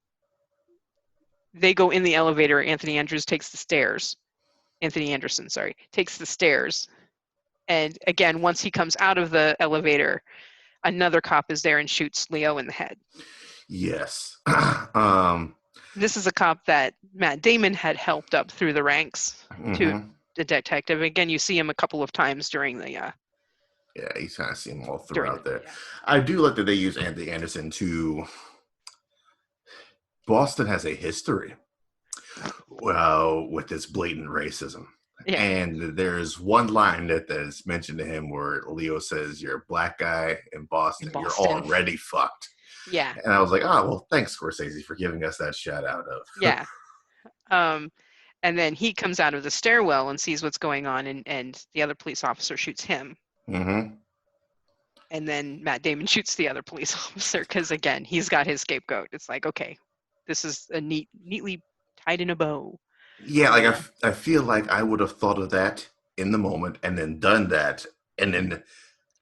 they go in the elevator. Anthony Anderson takes the stairs. And again, once he comes out of the elevator, another cop is there and shoots Leo in the head. Yes. This is a cop that Matt Damon had helped up through the ranks to the detective. Again, you see him a couple of times during the... yeah, you kind of see him all throughout there. Yeah. I do like that they use Anthony Anderson to... Boston has a history with this blatant racism. Yeah. And there's one line that is mentioned to him where Leo says, "You're a black guy in Boston. You're already fucked." Yeah. And I was like, "Oh, well, thanks, Scorsese, for giving us that shout out of." Yeah. And then he comes out of the stairwell and sees what's going on, and the other police officer shoots him. Mm-hmm. And then Matt Damon shoots the other police officer because, again, he's got his scapegoat. It's like, okay, this is a neatly tied in a bow. Yeah, like Yeah, I feel like I would have thought of that in the moment and then done that and then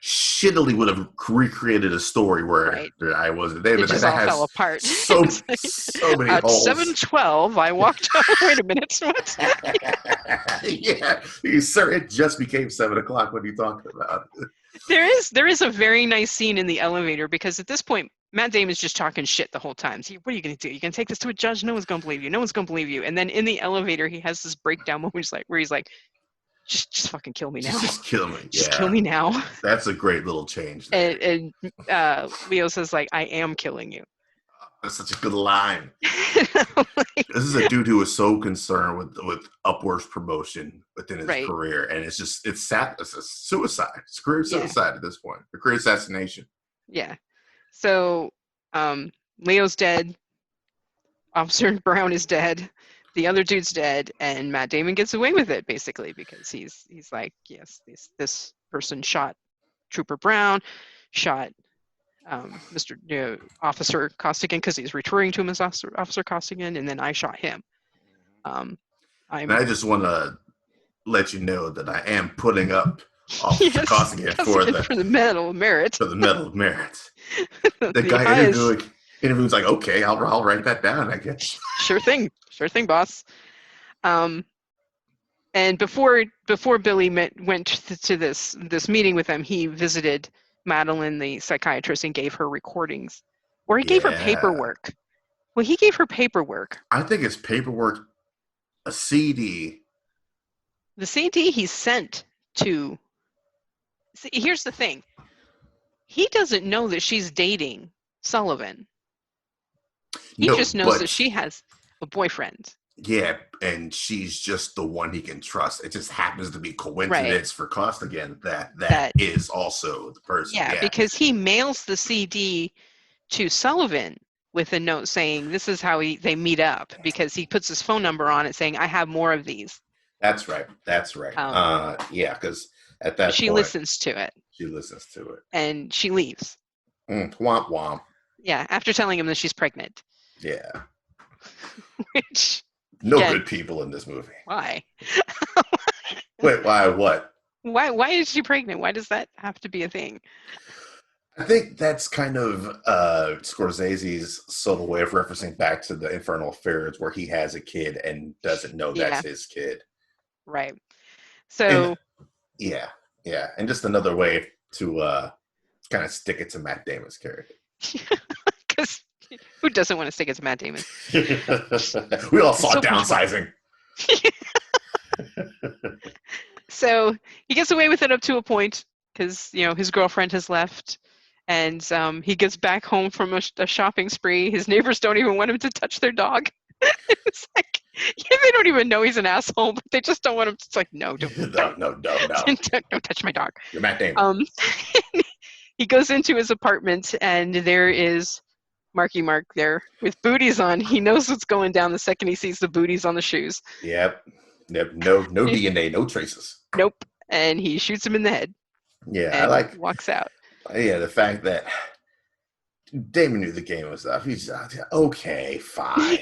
shittily would have recreated a story where right. I wasn't there. It But just that all fell has apart. so It's like, so many at holes. 7:12, I walked out. Wait a minute. What? Yeah, sir, it just became 7 o'clock. What are you talking about? There is a very nice scene in the elevator because at this point, Matt Damon's just talking shit the whole time. So what are you going to do? You going to take this to a judge? No one's going to believe you. No one's going to believe you. And then in the elevator, he has this breakdown moment where he's like, just fucking kill me now. Just kill me. Just kill me now. That's a great little change there. And Leo says like, I am killing you. That's such a good line. Like, This is a dude who was so concerned with upwards promotion within his right. career, and it's a suicide. It's career suicide at this point. A career assassination. Yeah. So Leo's dead. Officer Brown is dead. The other dude's dead, and Matt Damon gets away with it basically because he's like, yes, this person shot Trooper Brown, shot Mr. Officer Costigan because he's referring to him as Officer Costigan, and then I shot him. And I just want to let you know that I am putting up Officer Costigan for the Medal of Merit. For the Medal of Merit. The guy interview's like, okay, I'll write that down, I guess. Sure thing, boss. And before Billy went to this meeting with him, he visited Madeline, the psychiatrist, and gave her recordings, or he gave her paperwork. Well, he gave her paperwork. I think it's paperwork, a CD. The CD he sent to. See, here's the thing. He doesn't know that she's dating Sullivan. He just knows that she has a boyfriend. Yeah, and she's just the one he can trust. It just happens to be coincidence for Costigan that is also the person. Yeah, because he mails the CD to Sullivan with a note saying this is how they meet up, because he puts his phone number on it saying, I have more of these. That's right. Yeah, because at that point, she listens to it. And she leaves. Womp womp. Yeah, after telling him that she's pregnant. Yeah. Which... good people in this movie. Why? Wait, why what? Why is she pregnant? Why does that have to be a thing? I think that's kind of Scorsese's subtle way of referencing back to the Infernal Affairs, where he has a kid and doesn't know that's his kid. Right. So... Yeah. And just another way to kind of stick it to Matt Damon's character. Because who doesn't want to stick it to Matt Damon? We all saw downsizing. So he gets away with it up to a point because, his girlfriend has left. And he gets back home from a shopping spree. His neighbors don't even want him to touch their dog. It's like, they don't even know he's an asshole, but they just don't want him to. It's like, no, don't touch my dog. You're Matt Damon. He goes into his apartment, and there is Marky Mark there with booties on. He knows what's going down the second he sees the booties on the shoes. Yep. No DNA, no traces. Nope. And he shoots him in the head. Yeah, and walks out. Yeah, the fact that Damon knew the game was up. He's okay, fine.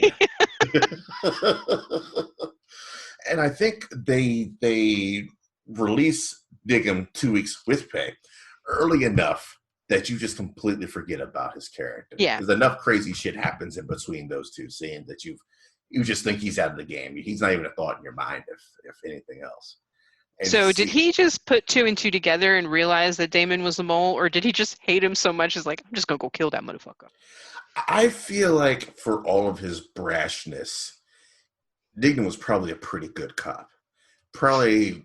And I think they release Diggum 2 weeks with pay early enough that you just completely forget about his character. Yeah. Because enough crazy shit happens in between those two scenes that you just think he's out of the game. He's not even a thought in your mind, if anything else. So did he just put 2 and 2 together and realize that Damon was the mole, or did he just hate him so much as like, I'm just going to go kill that motherfucker? I feel like for all of his brashness, Diggum was probably a pretty good cop. Probably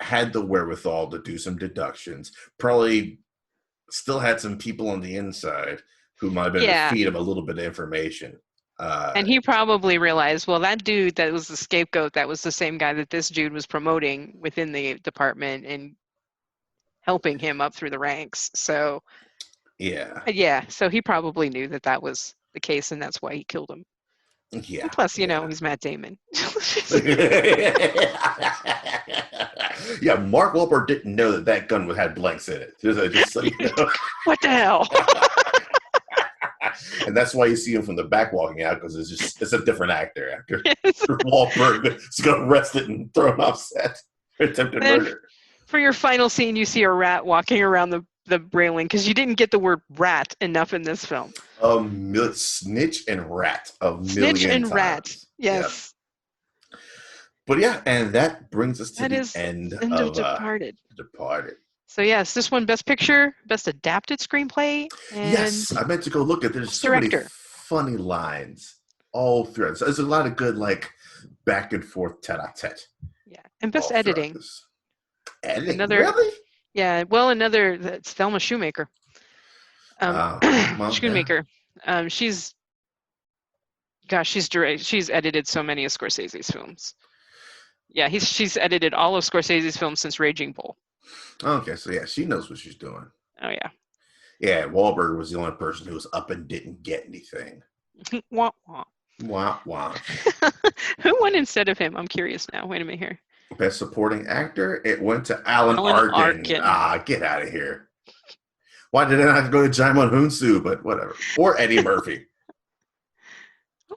had the wherewithal to do some deductions. Probably still had some people on the inside who might have been able to feed him a little bit of information. And he probably realized, well, that dude that was the scapegoat, that was the same guy that this dude was promoting within the department and helping him up through the ranks. So, so he probably knew that was the case, and that's why he killed him. Yeah, And plus, yeah. he's Matt Damon. Yeah, Mark Wahlberg didn't know that gun had blanks in it. Just so you know. What the hell? And that's why you see him from the back walking out, because it's a different actor. After Yes. Wahlberg is going to arrest it and throw him off set for attempted Then murder. for your final scene, you see a rat walking around the railing because you didn't get the word rat enough in this film. Snitch and rat a Snitch million and rat. times. Yes. Yep. But yeah, and that brings us to That the is end of of Departed. Departed. So yes, this one Best Picture, Best Adapted Screenplay, and Yes, I meant to go look at. There's so many Director. funny lines all throughout. So there's a lot of good back and forth tete-a-tete. Yeah, and Best Editing. Editing, Another. really? Yeah, well, that's Thelma Shoemaker. Well, Shoemaker. She's edited so many of Scorsese's films. Yeah, she's edited all of Scorsese's films since Raging Bull. Okay, so yeah, she knows what she's doing. Oh yeah. Yeah, Wahlberg was the only person who was up and didn't get anything. Wah, wah. Wah, wah. Who won instead of him? I'm curious now. Wait a minute here. Best supporting actor, it went to Alan Arkin. Get out of here. Why did I not go to Jaimin Hunsu? But whatever. Or Eddie Murphy.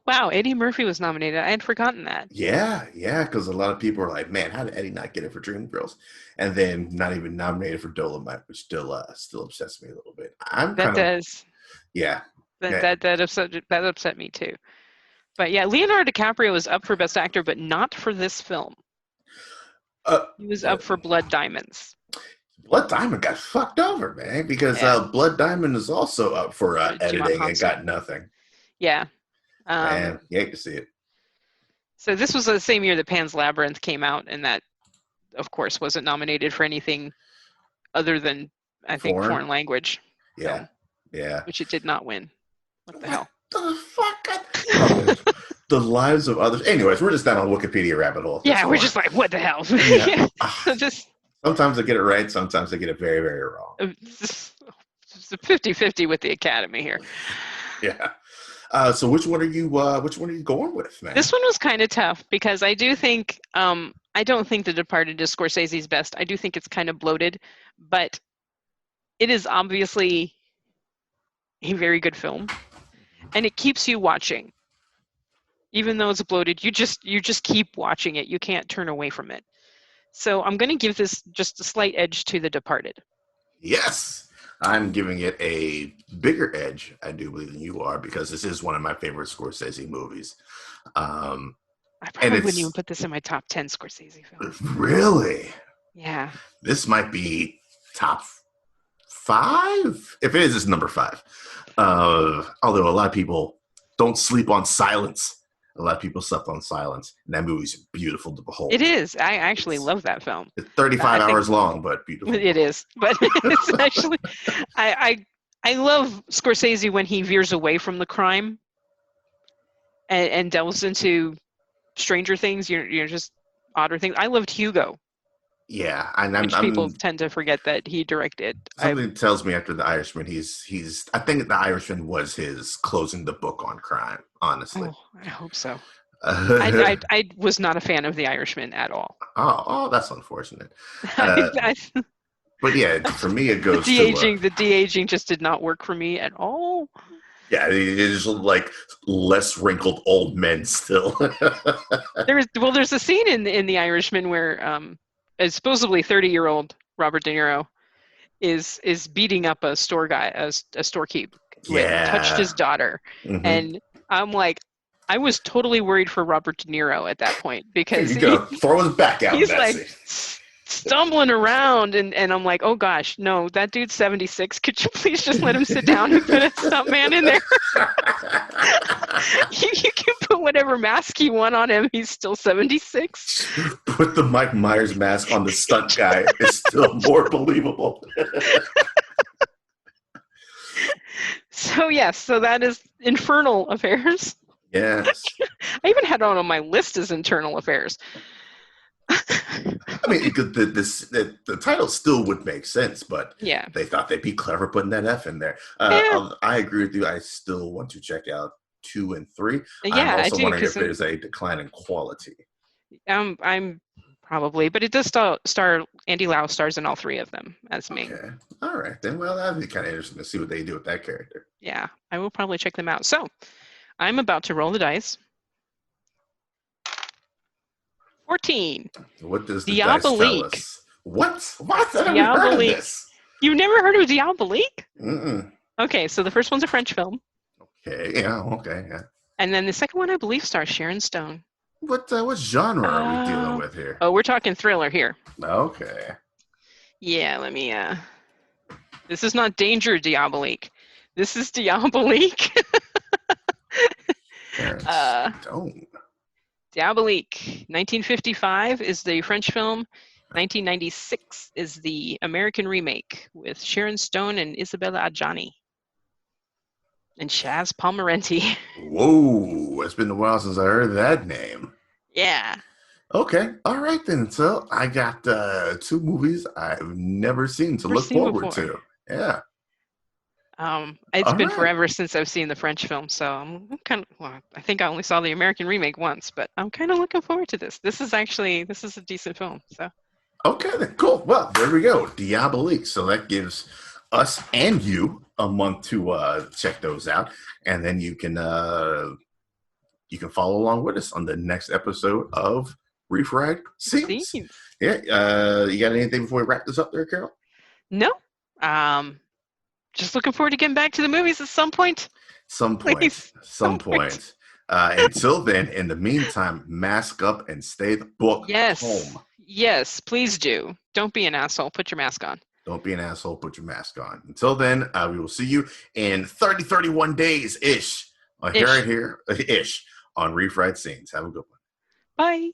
Wow, Eddie Murphy was nominated. I had forgotten that. Yeah, because a lot of people are like, man, how did Eddie not get it for Dreamgirls? And then not even nominated for Dolomite, which still upsets me a little bit. Yeah. That upset me too. But yeah, Leonardo DiCaprio was up for Best Actor, but not for this film. He was up for Blood Diamonds. Blood Diamond got fucked over, man, because Blood Diamond is also up for editing and got nothing. Yeah. Man, you hate to see it. So this was the same year that Pan's Labyrinth came out, and that, of course, wasn't nominated for anything other than, I think, foreign language. Yeah, yeah. Which it did not win. What the hell? The fuck? The lives of others. Anyways, we're just down on Wikipedia rabbit hole. Yeah, we're just like, what the hell? Yeah. Sometimes I get it right. Sometimes I get it very, very wrong. It's a 50-50 with the Academy here. Yeah. So which one are you going with, man? This one was kind of tough because I do think I don't think The Departed is Scorsese's best. I do think it's kind of bloated, but it is obviously a very good film, and it keeps you watching. Even though it's bloated, you just keep watching it. You can't turn away from it. So I'm going to give this just a slight edge to The Departed. Yes. I'm giving it a bigger edge, I do believe, than you are, because this is one of my favorite Scorsese movies. I probably wouldn't even put this in my top 10 Scorsese films. Really? Yeah. This might be top 5? If it is, it's number 5. Although a lot of people don't sleep on Silence. A lot of people slept on Silence, and that movie's beautiful to behold. It is. I actually love that film. It's 35 hours long, but beautiful. It is, but it's actually. I love Scorsese when he veers away from the crime and delves into stranger things. You're just odder things. I loved Hugo. Yeah, and people tend to forget that he directed. Something tells me after The Irishman, he's. I think The Irishman was his closing the book on crime. Honestly, I hope so. I was not a fan of The Irishman at all. Oh, that's unfortunate. But yeah, for me, it goes the de-aging just did not work for me at all. Yeah, it's like less wrinkled old men still. There's a scene in The Irishman where a supposedly 30-year-old Robert De Niro is beating up a store guy, a storekeep who had touched his daughter. Mm-hmm. And I'm like, I was totally worried for Robert De Niro at that point because he's gonna throw his back out. He's like stumbling around, and I'm like, oh gosh, no, that dude's 76. Could you please just let him sit down and put a stuntman in there? you can put whatever mask you want on him. He's still 76. Put the Mike Myers mask on the stunt guy. It's still more believable. So that is Infernal Affairs. Yes. I even had it on my list as Internal Affairs. I mean, the title still would make sense, but they thought they'd be clever putting that F in there. I agree with you. I still want to check out 2 and 3. I'm Yeah, I also do wondering because if there's a decline in quality. I'm probably, but it does star Andy Lau stars in all three of them as Ming. Okay. All right, then. Well, that'd be kind of interesting to see what they do with that character. Yeah, I will probably check them out. So I'm about to roll the dice. 14. What does the dice tell Diabolique. us? What? I never heard of Diabolique. this. You've never heard of Diabolique? Mm-mm. Okay, so the first one's a French film, Okay, yeah, okay, yeah. and then the second one I believe stars Sharon Stone. What genre are we dealing Uh, with here? oh, we're talking thriller here. Okay. Yeah, let me. This is not Danger Diabolique. This is Diabolique. Sharon uh, Stone. Diabolique. 1955 is the French film. 1996 is the American remake with Sharon Stone and Isabella Adjani. And Chaz Palminteri. Whoa, it's been a while since I heard that name. Yeah. Okay, all right then. So I got 2 movies I've never seen to Never look seen forward before. to. Yeah. It's All been right. forever since I've seen the French film, so I'm kind of. Well, I think I only saw the American remake once, but I'm kind of looking forward to this. This is a decent film. So Okay, then cool. Well, there we go. Diabolique. So that gives us and you a month to check those out, and then you can follow along with us on the next episode of Refried Scenes. scenes. Yeah. You got anything before we wrap this up, there, Carol? No. Just looking forward to getting back to the movies at some point. Some point. Please. Some point. Until then, in the meantime, mask up and stay the book home. Yes, please do. Don't be an asshole. Put your mask on. Don't be an asshole. Put your mask on. Until then, we will see you in 31 days-ish. Here, ish, on Refried Scenes. Have a good one. Bye.